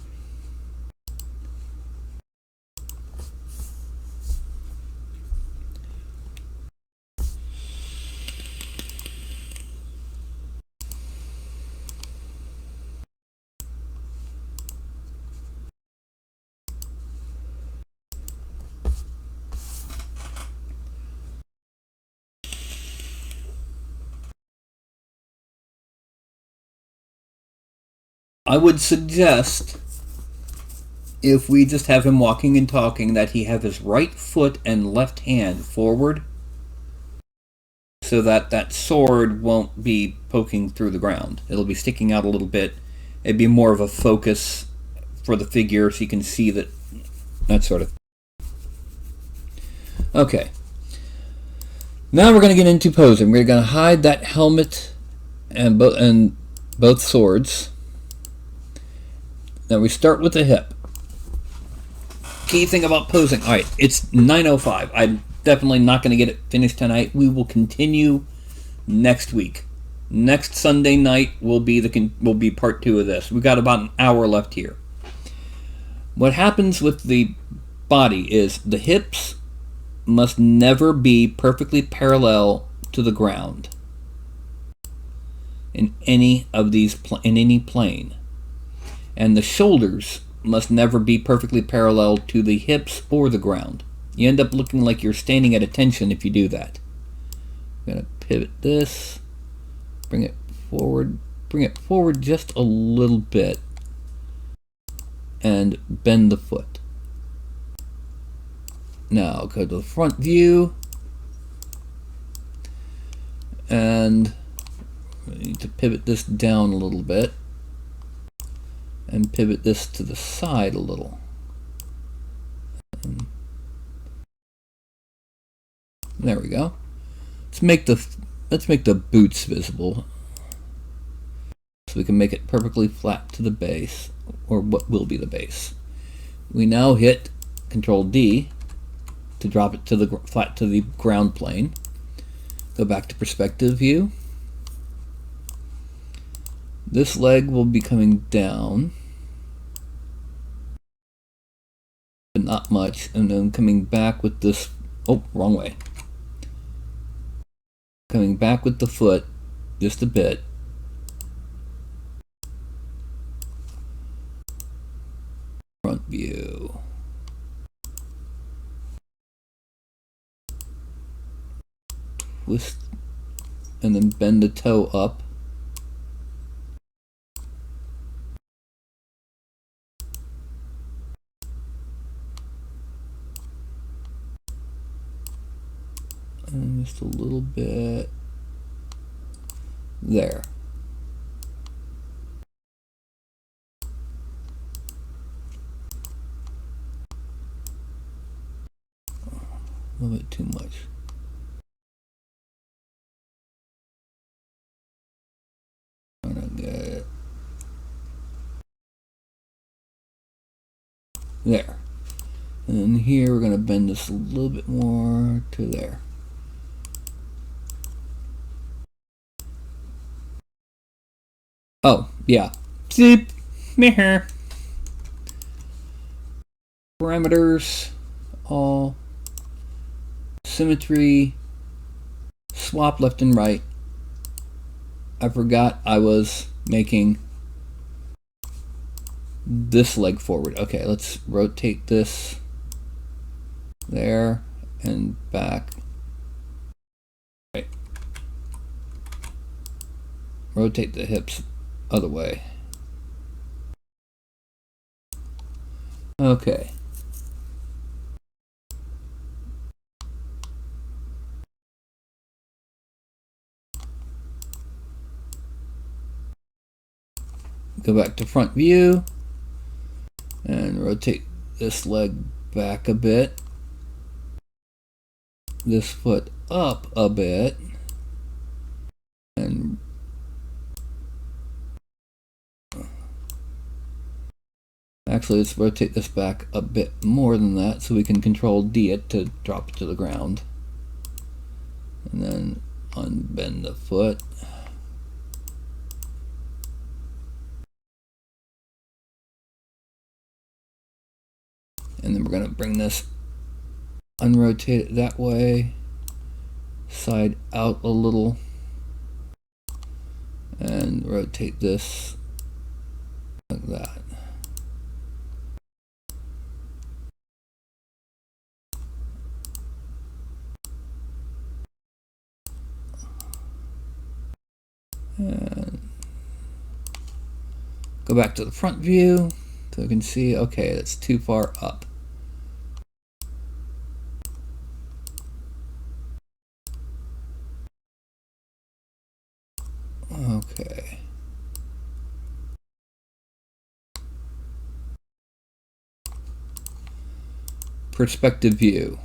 I would suggest if we just have him walking and talking, that he have his right foot and left hand forward, so that that sword won't be poking through the ground. It'll be sticking out a little bit. It'd be more of a focus for the figure so you can see that sort of. Okay. Now we're going to get into posing. We're going to hide that helmet and both swords. Now we start with the hip. Key thing about posing. Alright, it's 9:05. I'm definitely not going to get it finished tonight. We will continue next week. Next Sunday night will be part 2 of this. We've got about an hour left here. What happens with the body is the hips must never be perfectly parallel to the ground in any plane, and the shoulders must never be perfectly parallel to the hips or the ground. You end up looking like you're standing at attention if you do that. I'm going to pivot this, bring it forward just a little bit, and bend the foot. Now go to the front view, and I need to pivot this down a little bit and pivot this to the side a little. And there we go. Let's make the boots visible, so we can make it perfectly flat to the base, or what will be the base. We now hit Control D to drop it to the flat to the ground plane. Go back to perspective view. This leg will be coming down, but not much, and then coming back with this. Oh, wrong way. Coming back with the foot just a bit. Front view. Twist and then bend the toe up. And just a little bit there. A little bit too much. I'm gonna get it there. And then here we're gonna bend this a little bit more to there. Oh, yeah. Zip. Meher. Parameters. All. Symmetry. Swap left and right. I forgot I was making this leg forward. Okay, let's rotate this there and back. Right. Rotate the hips other way. Okay. Go back to front view and rotate this leg back a bit. This foot up a bit. And actually, let's rotate this back a bit more than that so we can Control D it to drop it to the ground. And then unbend the foot. And then we're going to bring this, unrotate it that way, side out a little, and rotate this like that. And go back to the front view. So I can see, okay, that's too far up. Okay. Perspective view.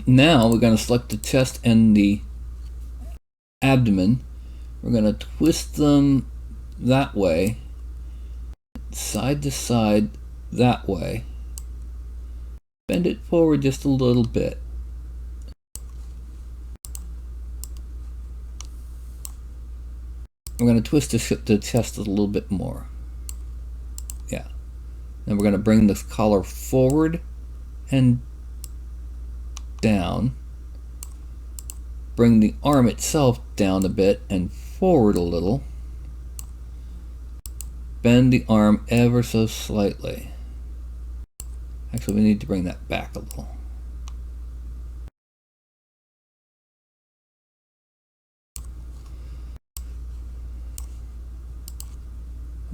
Now we're going to select the chest and the abdomen. We're going to twist them that way, side to side that way. Bend it forward just a little bit. We're going to twist the chest a little bit more. Yeah. Then we're going to bring this collar forward and down. Bring the arm itself down a bit and forward a little. Bend the arm ever so slightly. Actually, we need to bring that back a little.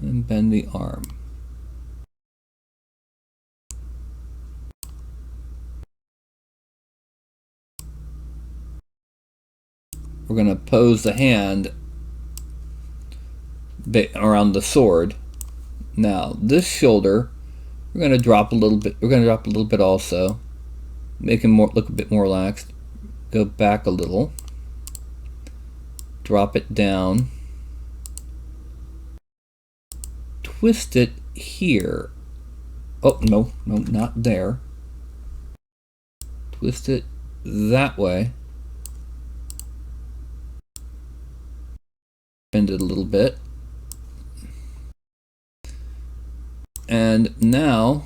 And bend the arm. We're going to pose the hand around the sword. Now, this shoulder, we're going to drop a little bit. We're going to drop a little bit also. Make him look a bit more relaxed. Go back a little. Drop it down. Twist it here. Oh, no, not there. Twist it that way. Bend it a little bit. And now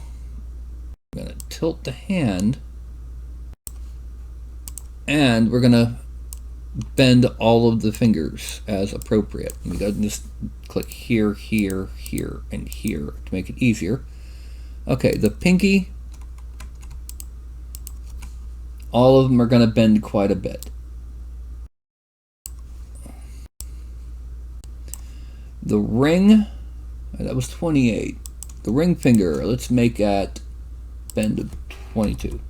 I'm going to tilt the hand and we're going to bend all of the fingers as appropriate. We got to just click here, here, here, and here to make it easier. Okay, the pinky, all of them are going to bend quite a bit. The ring, that was 28. The ring finger, let's make at bend of 22.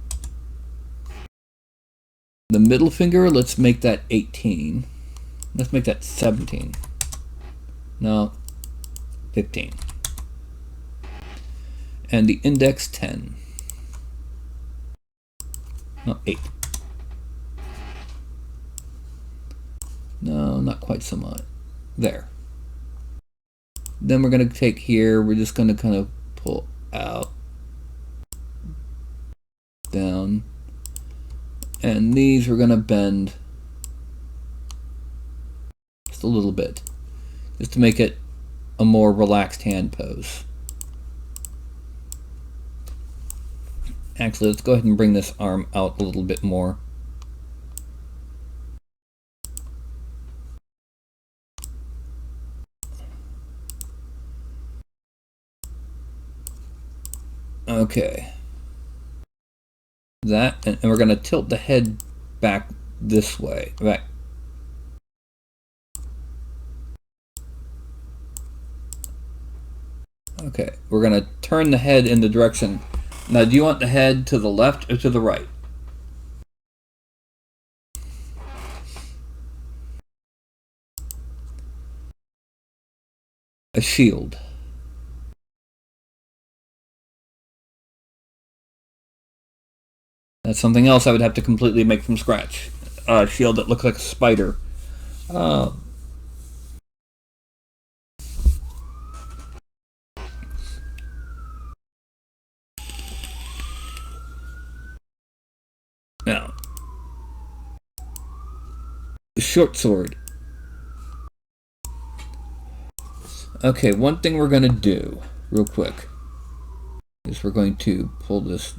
The middle finger, let's make that 18. Let's make that 17. No, 15. And the index 10. No, 8. No, not quite so much. There. Then we're going to take here, we're just going to kind of pull out, down, and these we're going to bend just a little bit, just to make it a more relaxed hand pose. Actually, let's go ahead and bring this arm out a little bit more. Okay. That, and we're going to tilt the head back this way. Right. Okay, we're going to turn the head in the direction. Now, do you want the head to the left or to the right? A shield. That's something else I would have to completely make from scratch. A shield that looks like a spider. Now, the short sword. Okay, one thing we're going to do real quick is we're going to pull this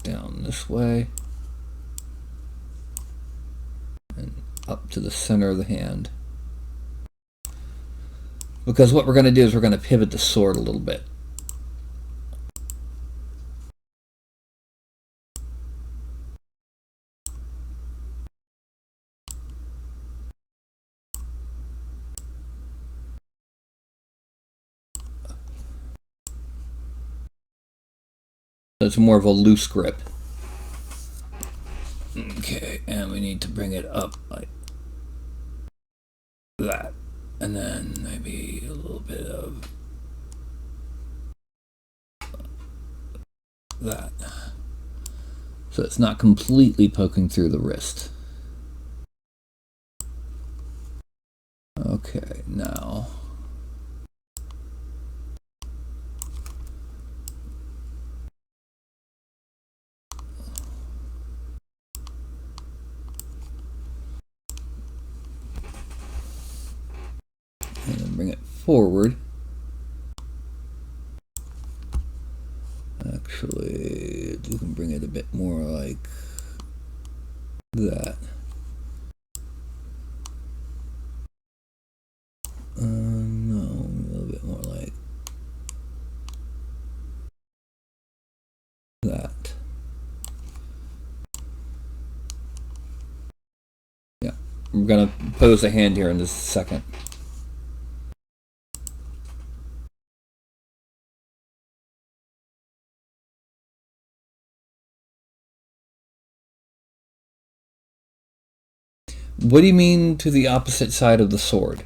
down this way and up to the center of the hand. Because what we're going to do is we're going to pivot the sword a little bit. it's more of a loose grip. Okay, and we need to bring it up like that. And then maybe a little bit of that. So it's not completely poking through the wrist. Okay, now and then bring it forward. Actually, you can bring it a bit more like that. No, a little bit more like that. Yeah, we're gonna pose a hand here in just a second. What do you mean to the opposite side of the sword?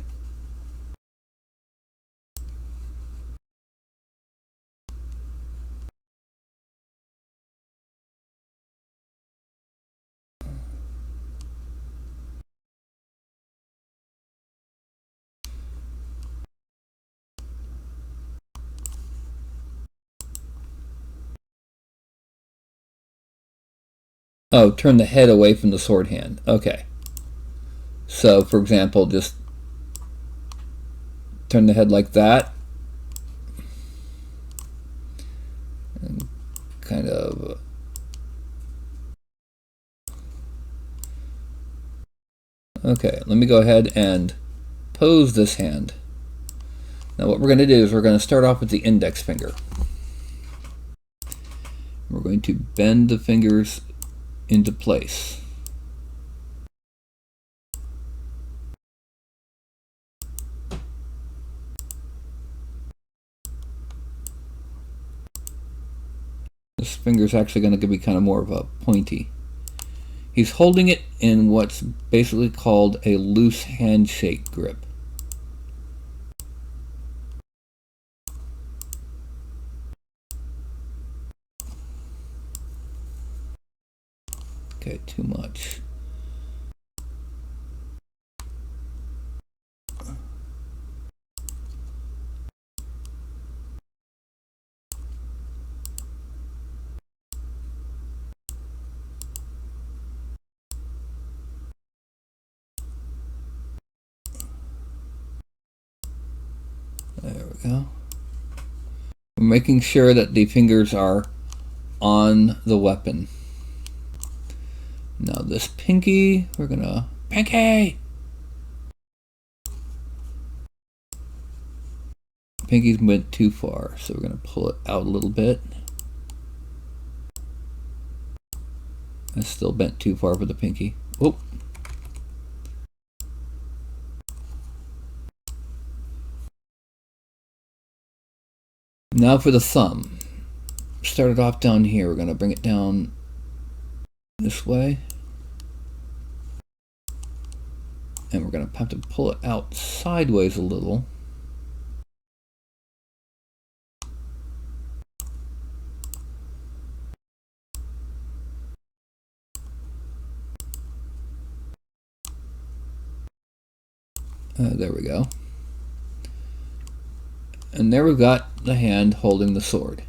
Oh, turn the head away from the sword hand. Okay. So, for example, just turn the head like that. And kind of... Okay, let me go ahead and pose this hand. Now what we're going to do is we're going to start off with the index finger. We're going to bend the fingers into place. This finger is actually going to be kind of more of a pointy. He's holding it in what's basically called a loose handshake grip. Okay, too much. There we go. We're making sure that the fingers are on the weapon. Now this pinky, we're gonna... Pinky! Pinky's went too far, so we're gonna pull it out a little bit. I still bent too far for the pinky. Oh! Now for the thumb. Start it off down here. We're gonna bring it down this way. And we're gonna have to pull it out sideways a little. There we go. And there we've got the hand holding the sword.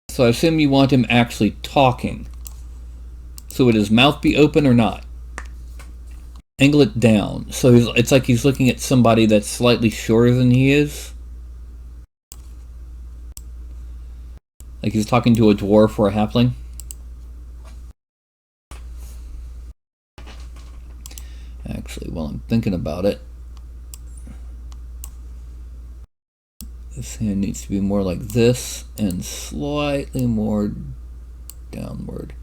So I assume you want him actually talking. So would his mouth be open or not? Angle it down. So it's like he's looking at somebody that's slightly shorter than he is. Like he's talking to a dwarf or a halfling. Actually, while I'm thinking about it, this hand needs to be more like this and slightly more downward.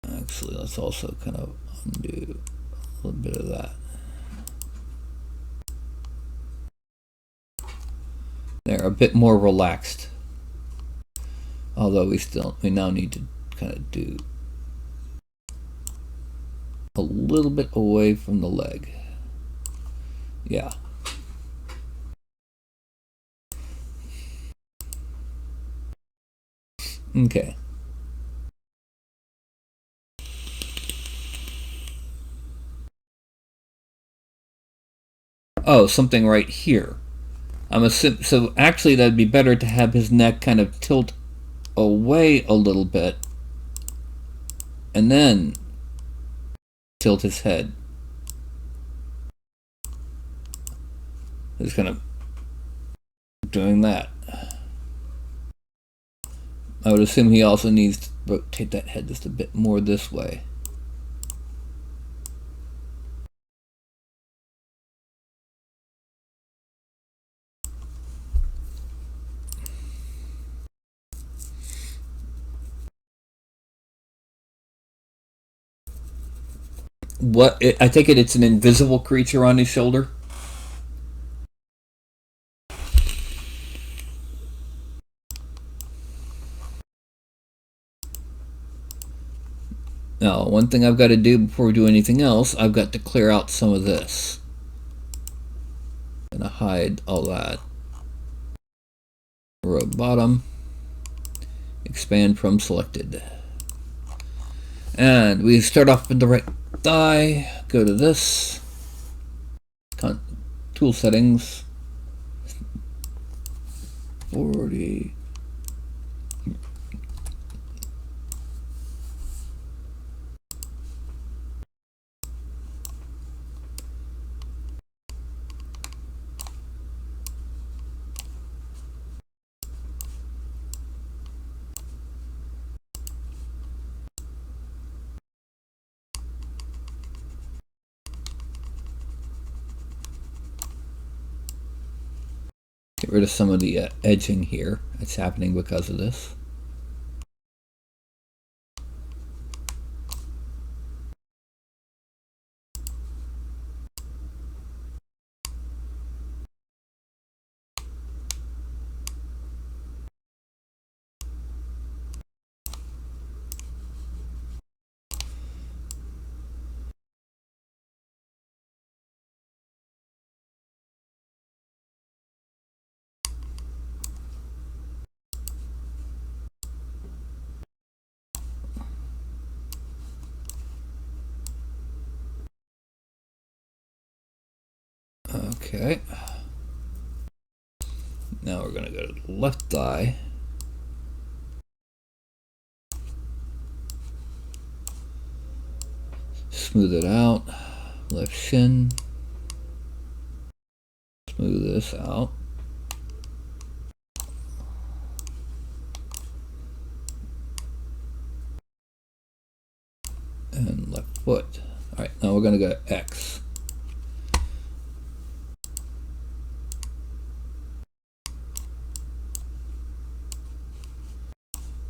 Actually, let's let's also kind of undo a little bit of that. They're a bit more relaxed. Although we now need to kind of do a little bit away from the leg. Yeah. Okay. Oh, something right here. So actually that'd be better to have his neck kind of tilt away a little bit and then tilt his head. Just kind of doing that. I would assume he also needs to rotate that head just a bit more this way. I take it it's an invisible creature on his shoulder? Now, one thing I've got to do before we do anything else, I've got to clear out some of this. I'm going to hide all that. Row bottom. Expand from selected. And we start off with the right thigh. Go to this. Tool settings. 40. Get rid of some of the edging here. It's happening because of this. Okay. Now we're going to go to the left thigh. Smooth it out. Left shin. Smooth this out. And left foot. Alright, now we're going to go X.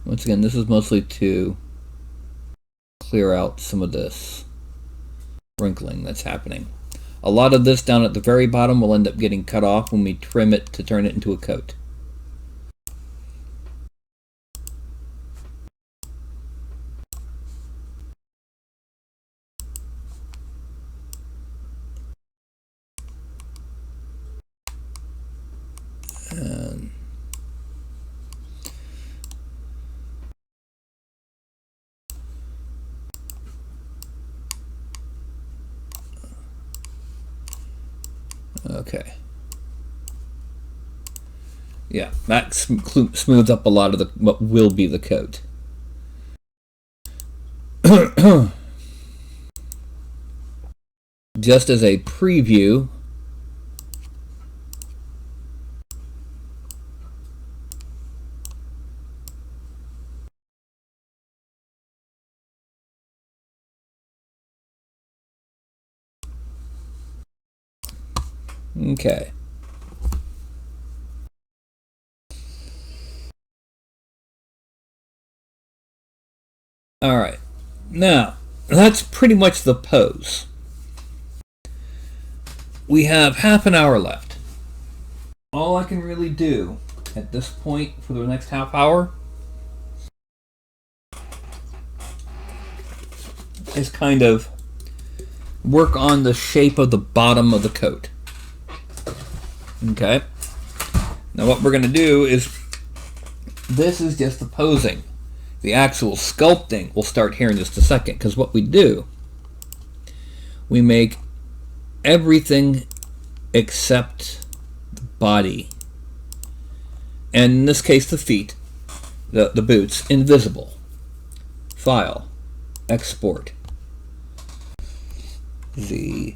Once again, this is mostly to clear out some of this wrinkling that's happening. A lot of this down at the very bottom will end up getting cut off when we trim it to turn it into a coat. And okay. Yeah, that smooths up a lot of what will be the coat. Just as a preview, okay. All right. Now, that's pretty much the pose. We have half an hour left. All I can really do at this point for the next half hour is kind of work on the shape of the bottom of the coat. Okay? Now what we're going to do is, this is just the posing. The actual sculpting will start here in just a second, because what we do, we make everything except the body, and in this case the feet, the boots, invisible. File, export, the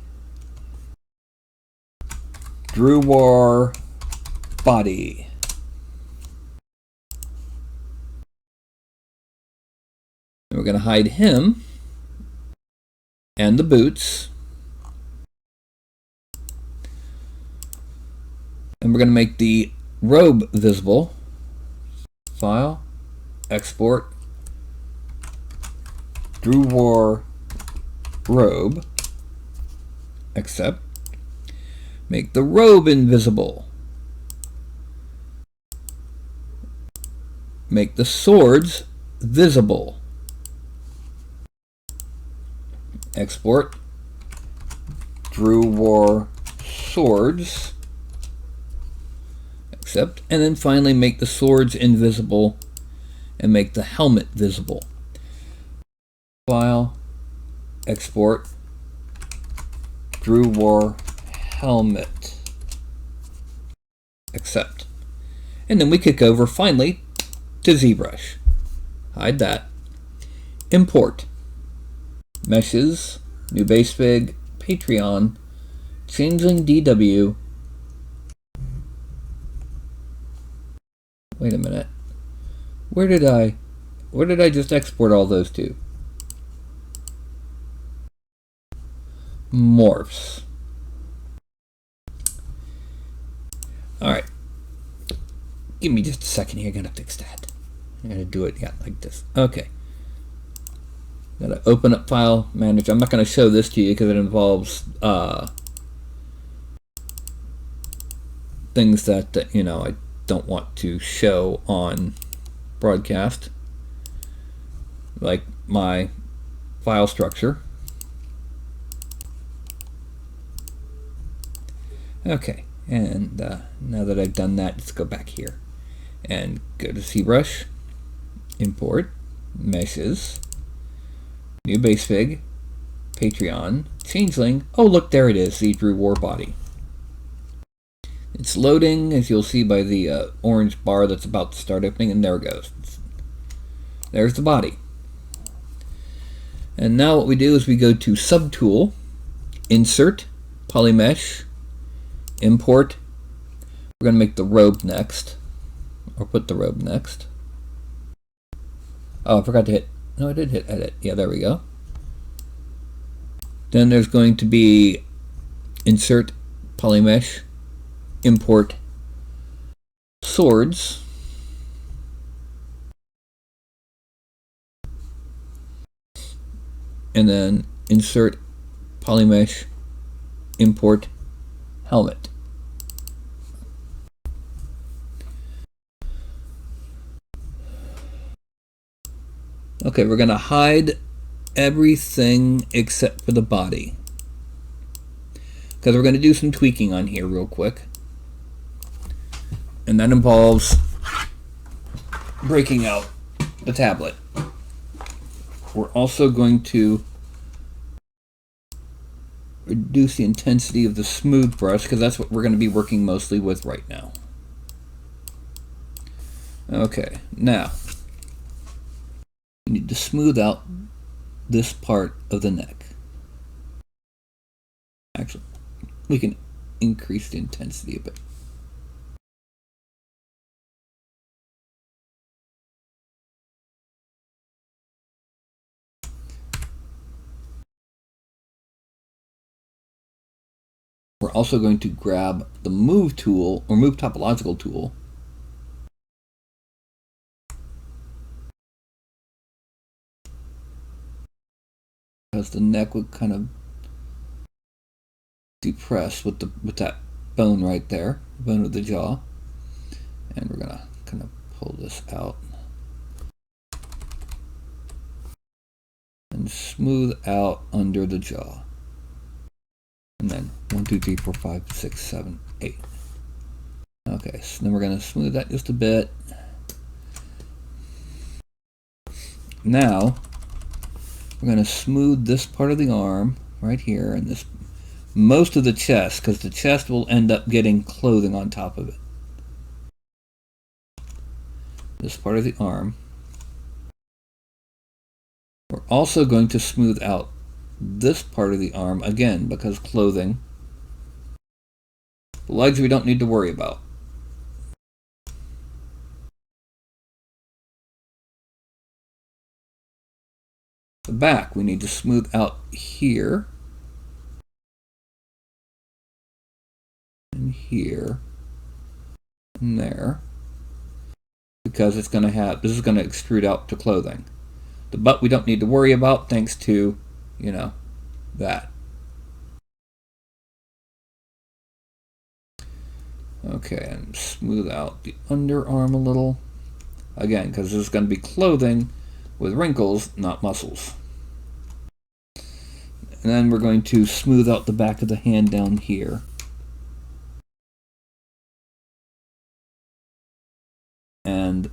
Druid body. And we're going to hide him and the boots. And we're going to make the robe visible. File, export, Druid robe, accept. Make the robe invisible. Make the swords visible. Export, Druid swords, accept, and then finally make the swords invisible and make the helmet visible. File, export, Druid helmet, accept. And then we kick over finally to ZBrush. Hide that. Import. Meshes, new base fig, Patreon, Changeling DW. Wait a minute. Where did I just export all those to? Morphs. Alright. Give me just a second here. I gotta fix that. I gotta do it like this. Okay. Gotta open up File Manager. I'm not gonna show this to you because it involves things that I don't want to show on broadcast, like my file structure. Okay, and now that I've done that, let's go back here and go to ZBrush, import, meshes, new base fig, Patreon, Changeling. Oh, look, there it is, the Druid body. It's loading, as you'll see by the orange bar that's about to start opening, and there it goes. There's the body. And now what we do is we go to Subtool, Insert, Polymesh, Import. We're going to make the robe next, or put the robe next. Oh, I forgot to hit. No, I did hit edit. Yeah, there we go. Then there's going to be Insert, Polymesh, Import, Swords, and then Insert, Polymesh, Import, Helmet. Okay, we're going to hide everything except for the body, because we're going to do some tweaking on here real quick, and that involves breaking out the tablet. We're also going to reduce the intensity of the smooth brush, because that's what we're going to be working mostly with right now. Okay, now we need to smooth out this part of the neck. Actually, we can increase the intensity a bit. We're also going to grab the Move tool, or Move Topological tool, because the neck would kind of depress with that bone right there, bone of the jaw. And we're gonna kind of pull this out and smooth out under the jaw. And then 1, 2, 3, 4, 5, 6, 7, 8. Okay, so then we're gonna smooth that just a bit. Now we're gonna smooth this part of the arm right here and this most of the chest, because the chest will end up getting clothing on top of it. This part of the arm. We're also going to smooth out this part of the arm again because clothing. The legs we don't need to worry about. The back we need to smooth out here and here and there because it's going to have, this is going to extrude out to clothing. The butt we don't need to worry about thanks to, you know, that. Okay, and smooth out the underarm a little. Again, because this is going to be clothing with wrinkles, not muscles. And then we're going to smooth out the back of the hand down here. And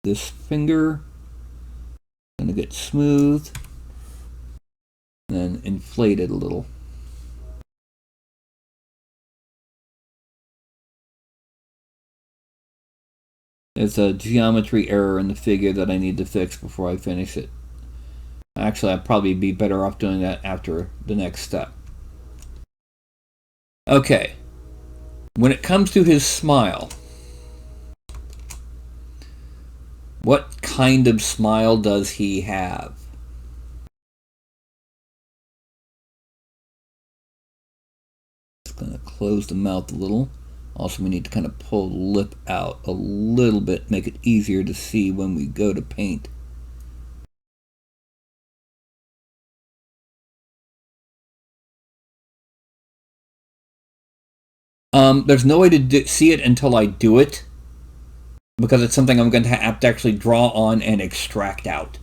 this finger is going to get smooth and then inflated a little. There's a geometry error in the figure that I need to fix before I finish it. Actually, I'd probably be better off doing that after the next step. Okay. When it comes to his smile, what kind of smile does he have? Just going to close the mouth a little. Also, we need to kind of pull the lip out a little bit, make it easier to see when we go to paint. There's no way to see it until I do it, because it's something I'm going to have to actually draw on and extract out.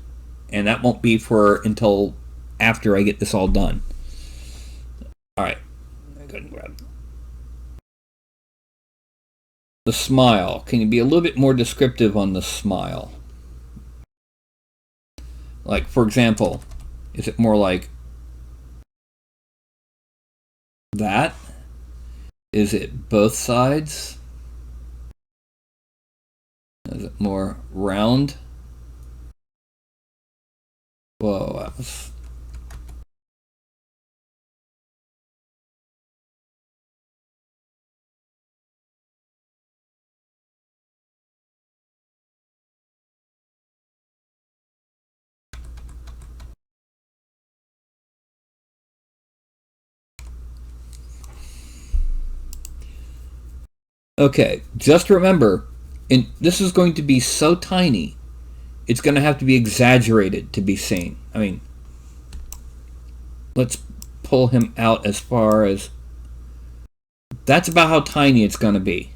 And that won't be for until after I get this all done. Alright. Go ahead and grab the smile. Can you be a little bit more descriptive on the smile? Like, for example, is it more like that? Is it both sides? Is it more round? Whoa, that was... Okay, just remember, this is going to be so tiny, it's going to have to be exaggerated to be seen. I mean, let's pull him out as far as... That's about how tiny it's going to be.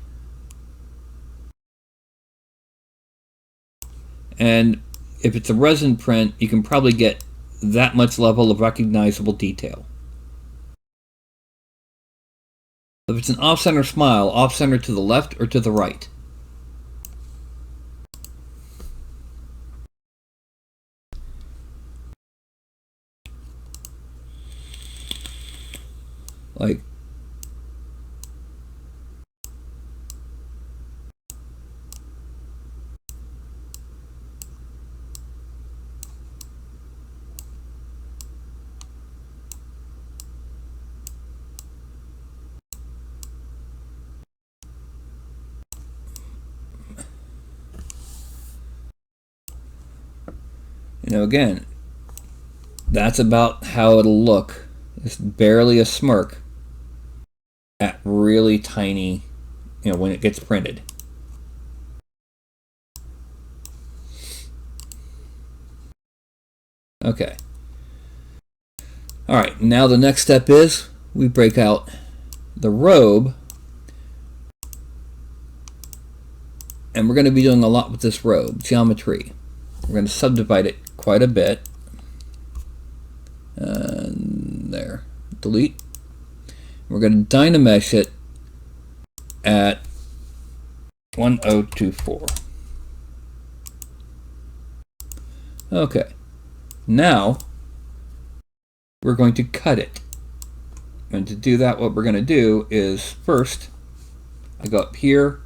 And if it's a resin print, you can probably get that much level of recognizable detail. If it's an off-center smile, off-center to the left or to the right? Like, you know, again, that's about how it'll look. It's barely a smirk at really tiny, you know, when it gets printed. Okay. Alright, now the next step is we break out the robe. And we're going to be doing a lot with this robe. Geometry. We're going to subdivide it quite a bit. And there. Delete. We're going to dynamesh it at 1024. Okay. Now we're going to cut it. And to do that, what we're going to do is first I go up here,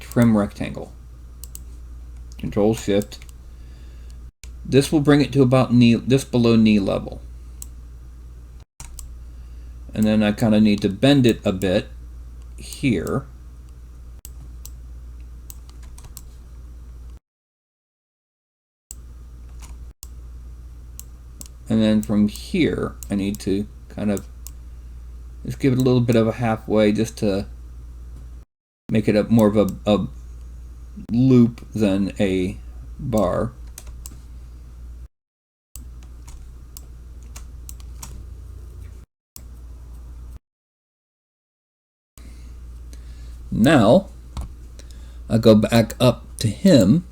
trim rectangle. Control Shift. This will bring it to about just below knee level. And then I kind of need to bend it a bit here. And then from here, I need to kind of just give it a little bit of a halfway just to make it more of a loop than a bar. Now, I go back up to him,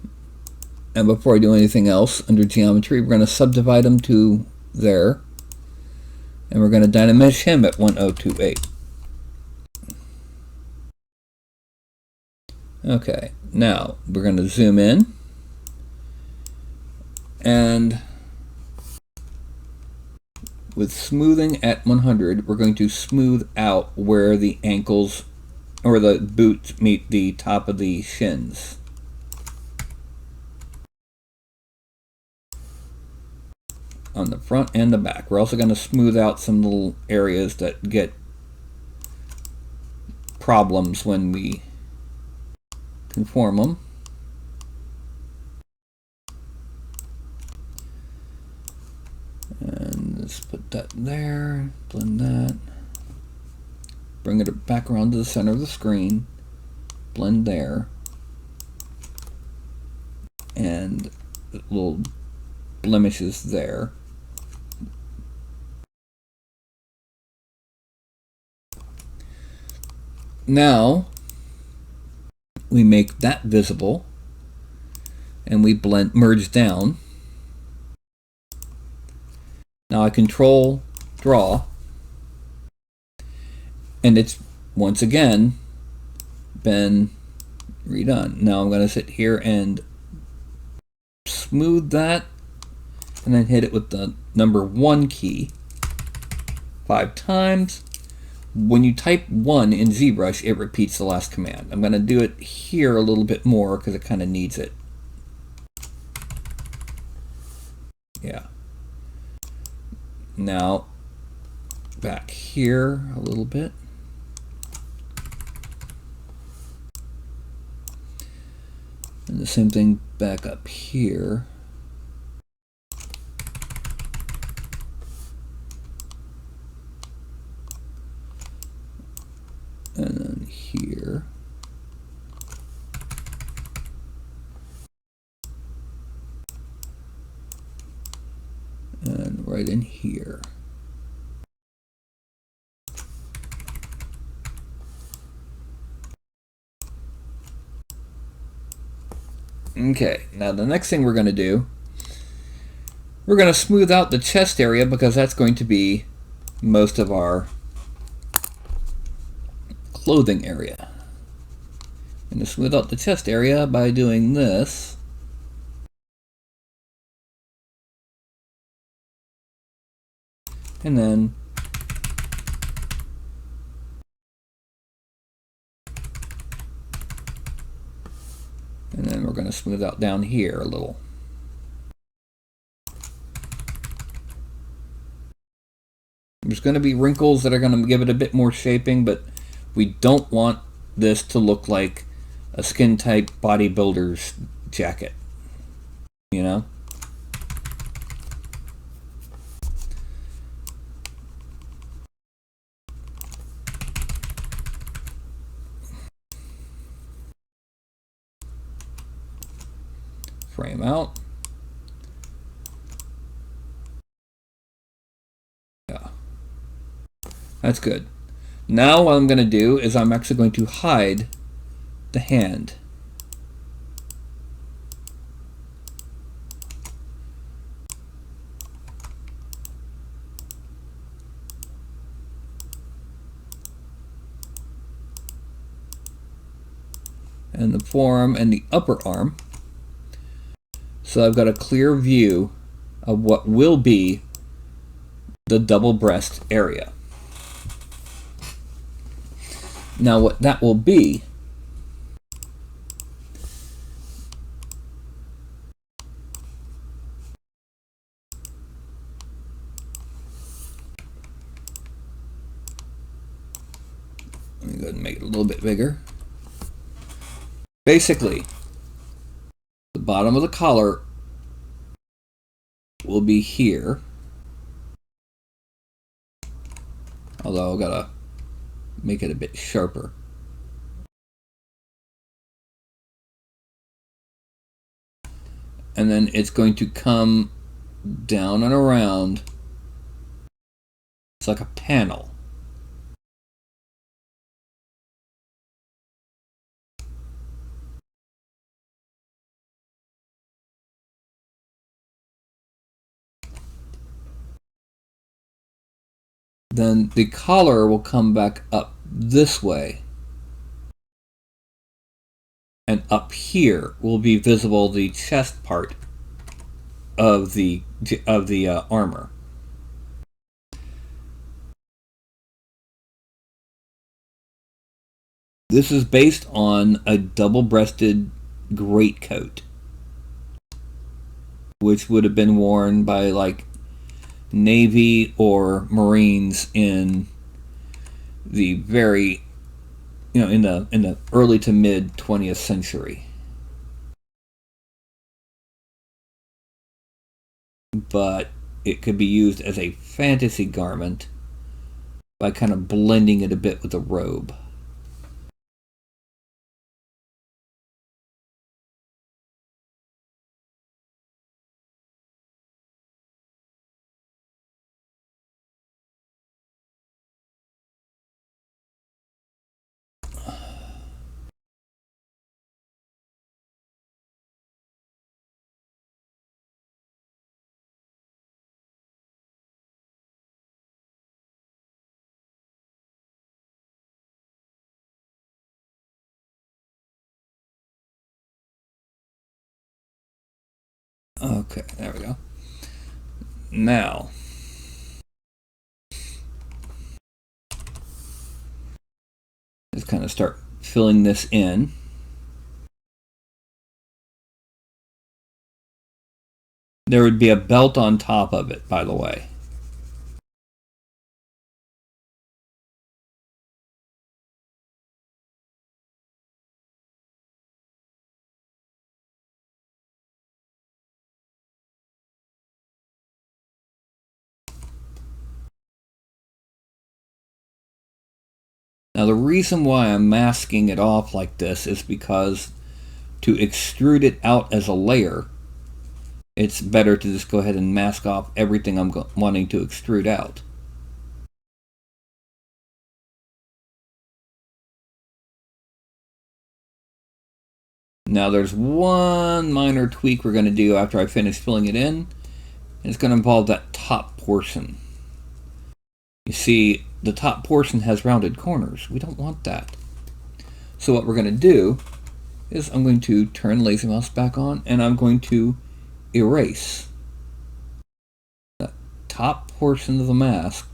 and before I do anything else, under geometry, we're going to subdivide him to there, and we're going to dynamesh him at 1028. Okay, now we're going to zoom in, and with smoothing at 100, we're going to smooth out where the ankles or the boots meet the top of the shins. On the front and the back. We're also going to smooth out some little areas that get problems when we conform them. And let's put that there, blend that. Bring it back around to the center of the screen, blend there, and little blemishes there. Now we make that visible, and we merge down. Now I control draw, and it's once again been redone. Now I'm going to sit here and smooth that, and then hit it with the number 1 key 5 times. When you type 1 in ZBrush, it repeats the last command. I'm going to do it here a little bit more because it kind of needs it. Yeah. Now, back here a little bit. And the same thing back up here. And then here. And right in here. Okay, now the next thing we're going to do, we're going to smooth out the chest area because that's going to be most of our clothing area. I'm going to smooth out the chest area by doing this. And then we're going to smooth out down here a little. There's going to be wrinkles that are going to give it a bit more shaping, but we don't want this to look like a skin type bodybuilder's jacket, you know? Frame out. That's good. Now what I'm going to do is I'm actually going to hide the hand. And the forearm and the upper arm. So I've got a clear view of what will be the double breast area. Now what that will be let me go ahead and make it a little bit bigger. Basically, the bottom of the collar will be here. Although I've got to make it a bit sharper. And then it's going to come down and around. It's like a panel. Then the collar will come back up this way. And up here will be visible the chest part of the armor. This is based on a double-breasted greatcoat, which would have been worn by like Navy or Marines in the very, in the early to mid 20th century. But it could be used as a fantasy garment by kind of blending it a bit with a robe. Okay, there we go. Now, just kind of start filling this in. There would be a belt on top of it, by the way. Now the reason why I'm masking it off like this is because to extrude it out as a layer, it's better to just go ahead and mask off everything I'm wanting to extrude out. Now there's one minor tweak we're going to do after I finish filling it in. It's going to involve that top portion. You see, the top portion has rounded corners. We don't want that. So what we're going to do is I'm going to turn lazy mouse back on and I'm going to erase that top portion of the mask,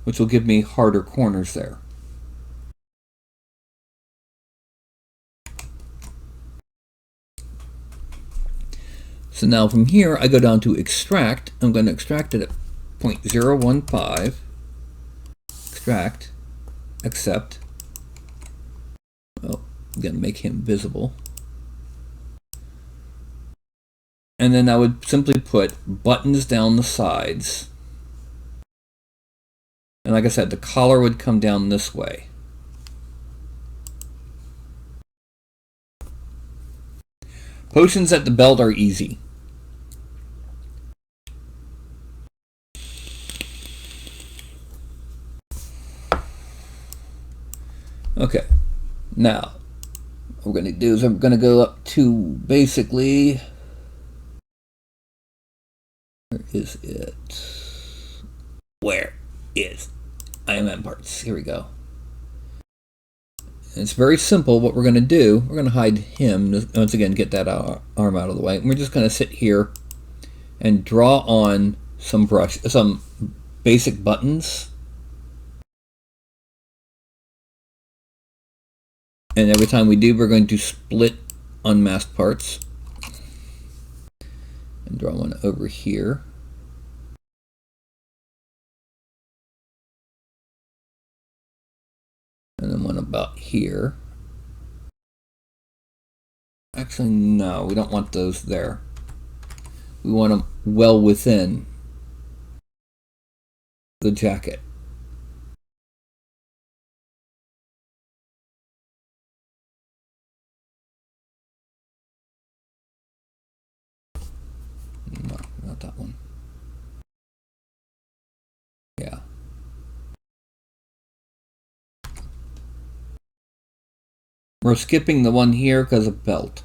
which will give me harder corners there. So now from here I go down to extract. I'm going to extract it at 0.015. Extract, accept. Oh, I'm going to make him visible. And then I would simply put buttons down the sides. And like I said, the collar would come down this way. Potions at the belt are easy. Okay, now what we're going to do is I'm going to go up to basically, where is it? Where is IMM parts? Here we go. And it's very simple. What we're going to do, we're going to hide him, once again, get that arm out of the way. And we're just going to sit here and draw on some basic buttons. And every time we do, we're going to split unmasked parts. And draw one over here. And then one about here. Actually, no, we don't want those there. We want them well within the jacket. No, not that one. Yeah. We're skipping the one here because of belt.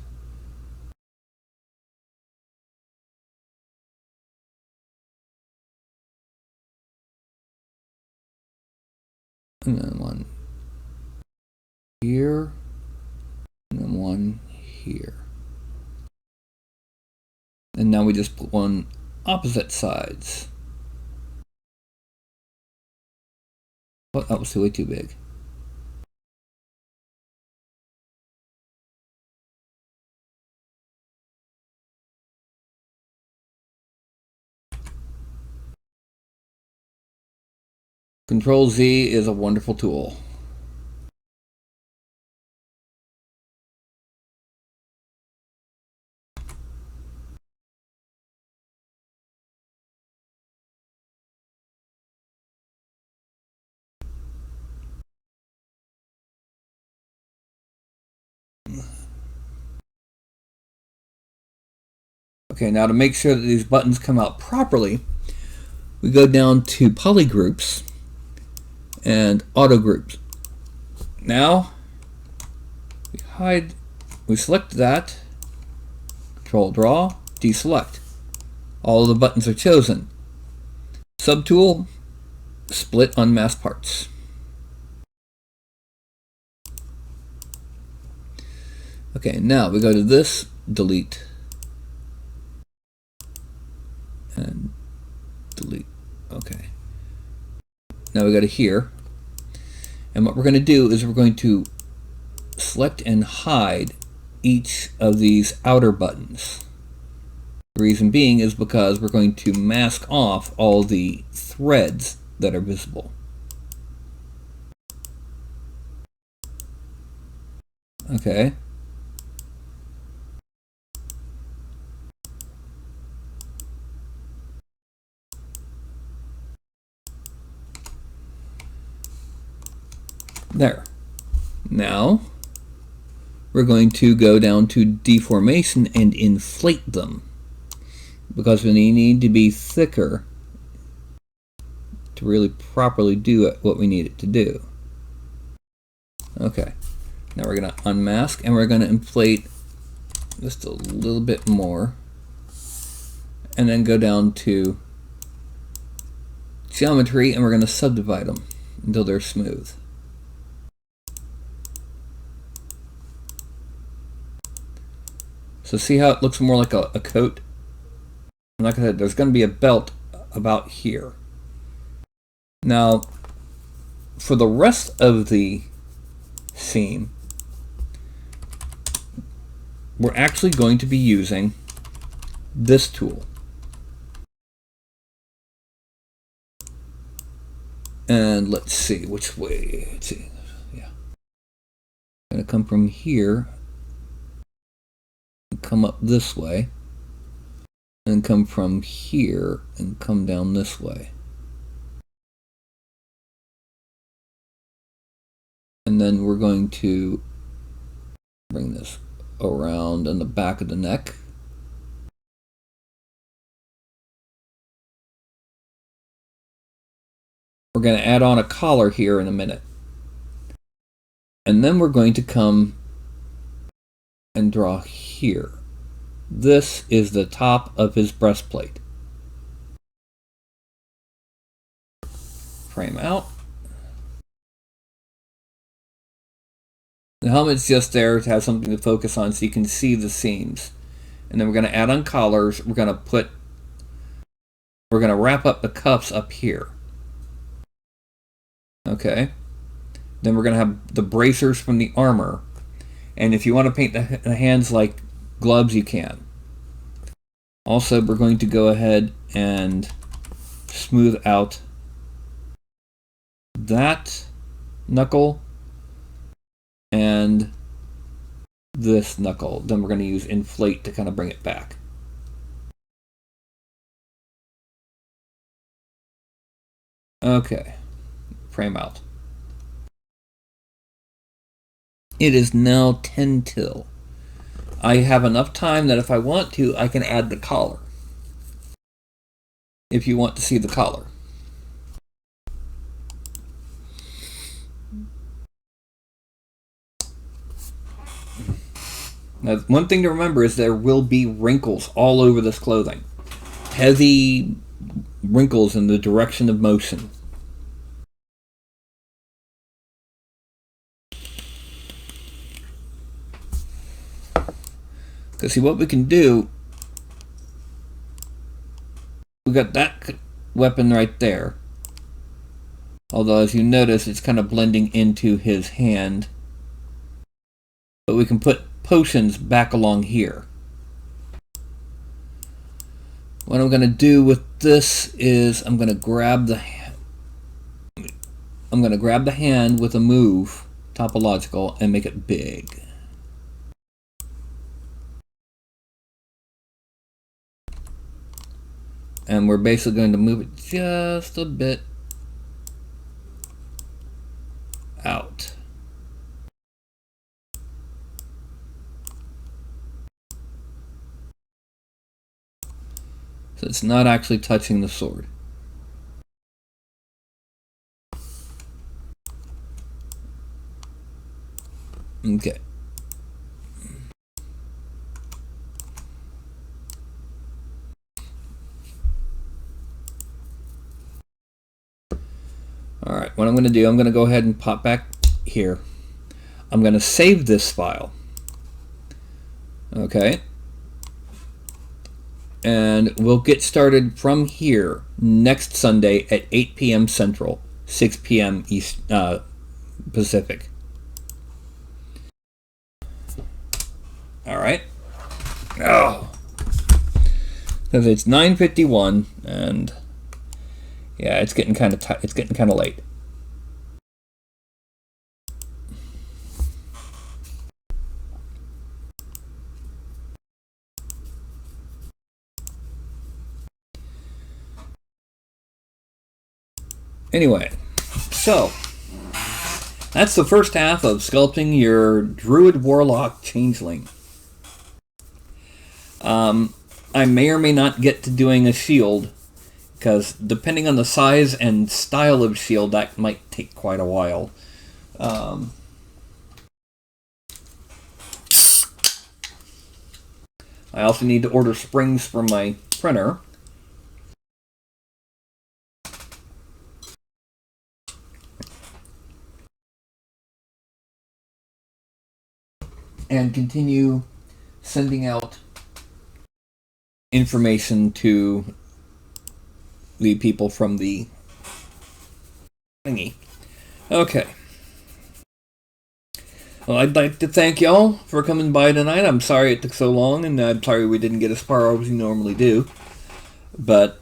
And then one here. And then one here. And now we just put one opposite sides. Oh, that was way too big. Control Z is a wonderful tool. Okay, now to make sure that these buttons come out properly, we go down to polygroups and auto groups. Now we select that, control draw, deselect. All of the buttons are chosen. Subtool, split unmasked parts. Okay, now we go to this, delete, and delete. Okay. Now we go to here, and what we're going to do is we're going to select and hide each of these outer buttons. The reason being is because we're going to mask off all the threads that are visible. Okay. There. Now we're going to go down to deformation and inflate them, because we need to be thicker to really properly do what we need it to do. Okay, now we're going to unmask and we're going to inflate just a little bit more, and then go down to geometry and we're going to subdivide them until they're smooth. So see how it looks more like a coat? And like I said, there's going to be a belt about here. Now, for the rest of the seam, we're actually going to be using this tool. And let's see which way. Let's see. Yeah. I'm going to come from here, come up this way, and come from here and come down this way. And then we're going to bring this around in the back of the neck. We're going to add on a collar here in a minute. And then we're going to come and draw here. This is the top of his breastplate. Frame out. The helmet's just there to have something to focus on so you can see the seams. And then we're going to add on collars. We're going to wrap up the cuffs up here. Okay. Then we're going to have the bracers from the armor. And if you want to paint the hands like gloves, you can. Also, we're going to go ahead and smooth out that knuckle and this knuckle. Then we're going to use inflate to kind of bring it back. Okay, frame out. It is now 10 till. I have enough time that if I want to, I can add the collar. If you want to see the collar. Now, one thing to remember is there will be wrinkles all over this clothing. Heavy wrinkles in the direction of motion. Because see, what we can do, we got that weapon right there. Although, as you notice, it's kind of blending into his hand. But we can put potions back along here. What I'm going to do with this is I'm going to grab the hand with a move, topological, and make it big. And we're basically going to move it just a bit out. So it's not actually touching the sword. Okay. Alright, what I'm going to do, I'm going to go ahead and pop back here. I'm going to save this file. Okay. And we'll get started from here next Sunday at 8 p.m. Central, 6 p.m. East Pacific. Alright. Oh. Because it's 9:51 and yeah, it's getting kind of late. Anyway, so that's the first half of sculpting your Druid Warlock Changeling. I may or may not get to doing a shield, because depending on the size and style of shield, that might take quite a while. I also need to order springs from my printer. And continue sending out information to the people from the thingy. Okay. Well, I'd like to thank y'all for coming by tonight. I'm sorry it took so long, and I'm sorry we didn't get as far as we normally do. But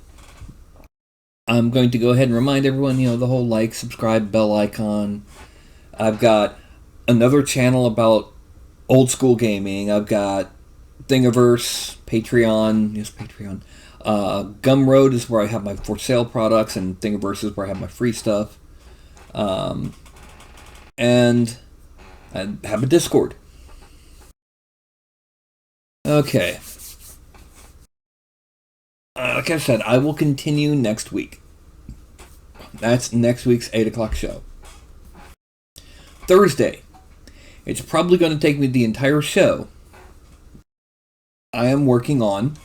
I'm going to go ahead and remind everyone, the whole like, subscribe, bell icon. I've got another channel about old school gaming. I've got Thingiverse, Patreon. Yes, Patreon. Gumroad is where I have my for sale products, and Thingiverse is where I have my free stuff. And I have a Discord. Okay. Like I said, I will continue next week. That's next week's 8 o'clock show. Thursday, It's probably going to take me the entire show. I am working on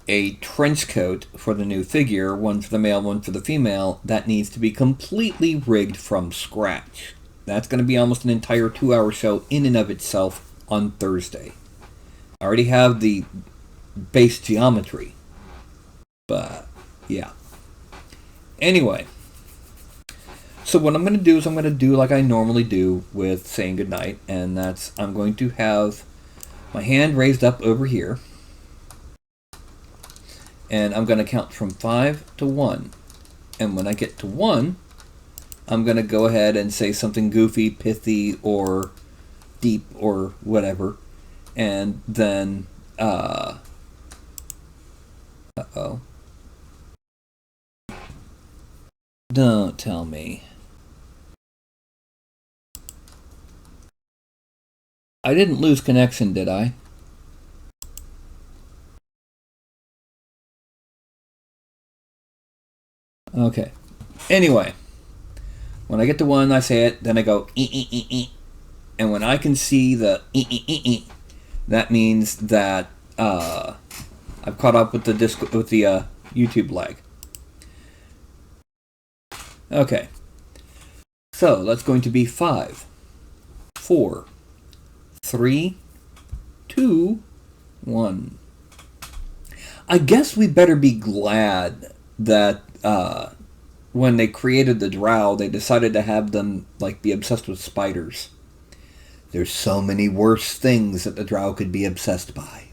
a trench coat for the new figure, one for the male, one for the female, that needs to be completely rigged from scratch. That's going to be almost an entire 2-hour show in and of itself on Thursday. I already have the base geometry, but yeah. Anyway, so what I'm going to do is I'm going to do like I normally do with saying goodnight, and that's I'm going to have my hand raised up over here, and I'm going to count from 5 to 1. And when I get to 1, I'm going to go ahead and say something goofy, pithy, or deep, or whatever. And then, uh-oh. Don't tell me. I didn't lose connection, did I? Okay. Anyway, when I get to 1, I say it, then I go e. And when I can see the e, that means that I've caught up with the YouTube lag. Okay. So that's going to be 5, 4, 3, 2, 1. I guess we better be glad that when they created the drow, they decided to have them like be obsessed with spiders. There's so many worse things that the drow could be obsessed by.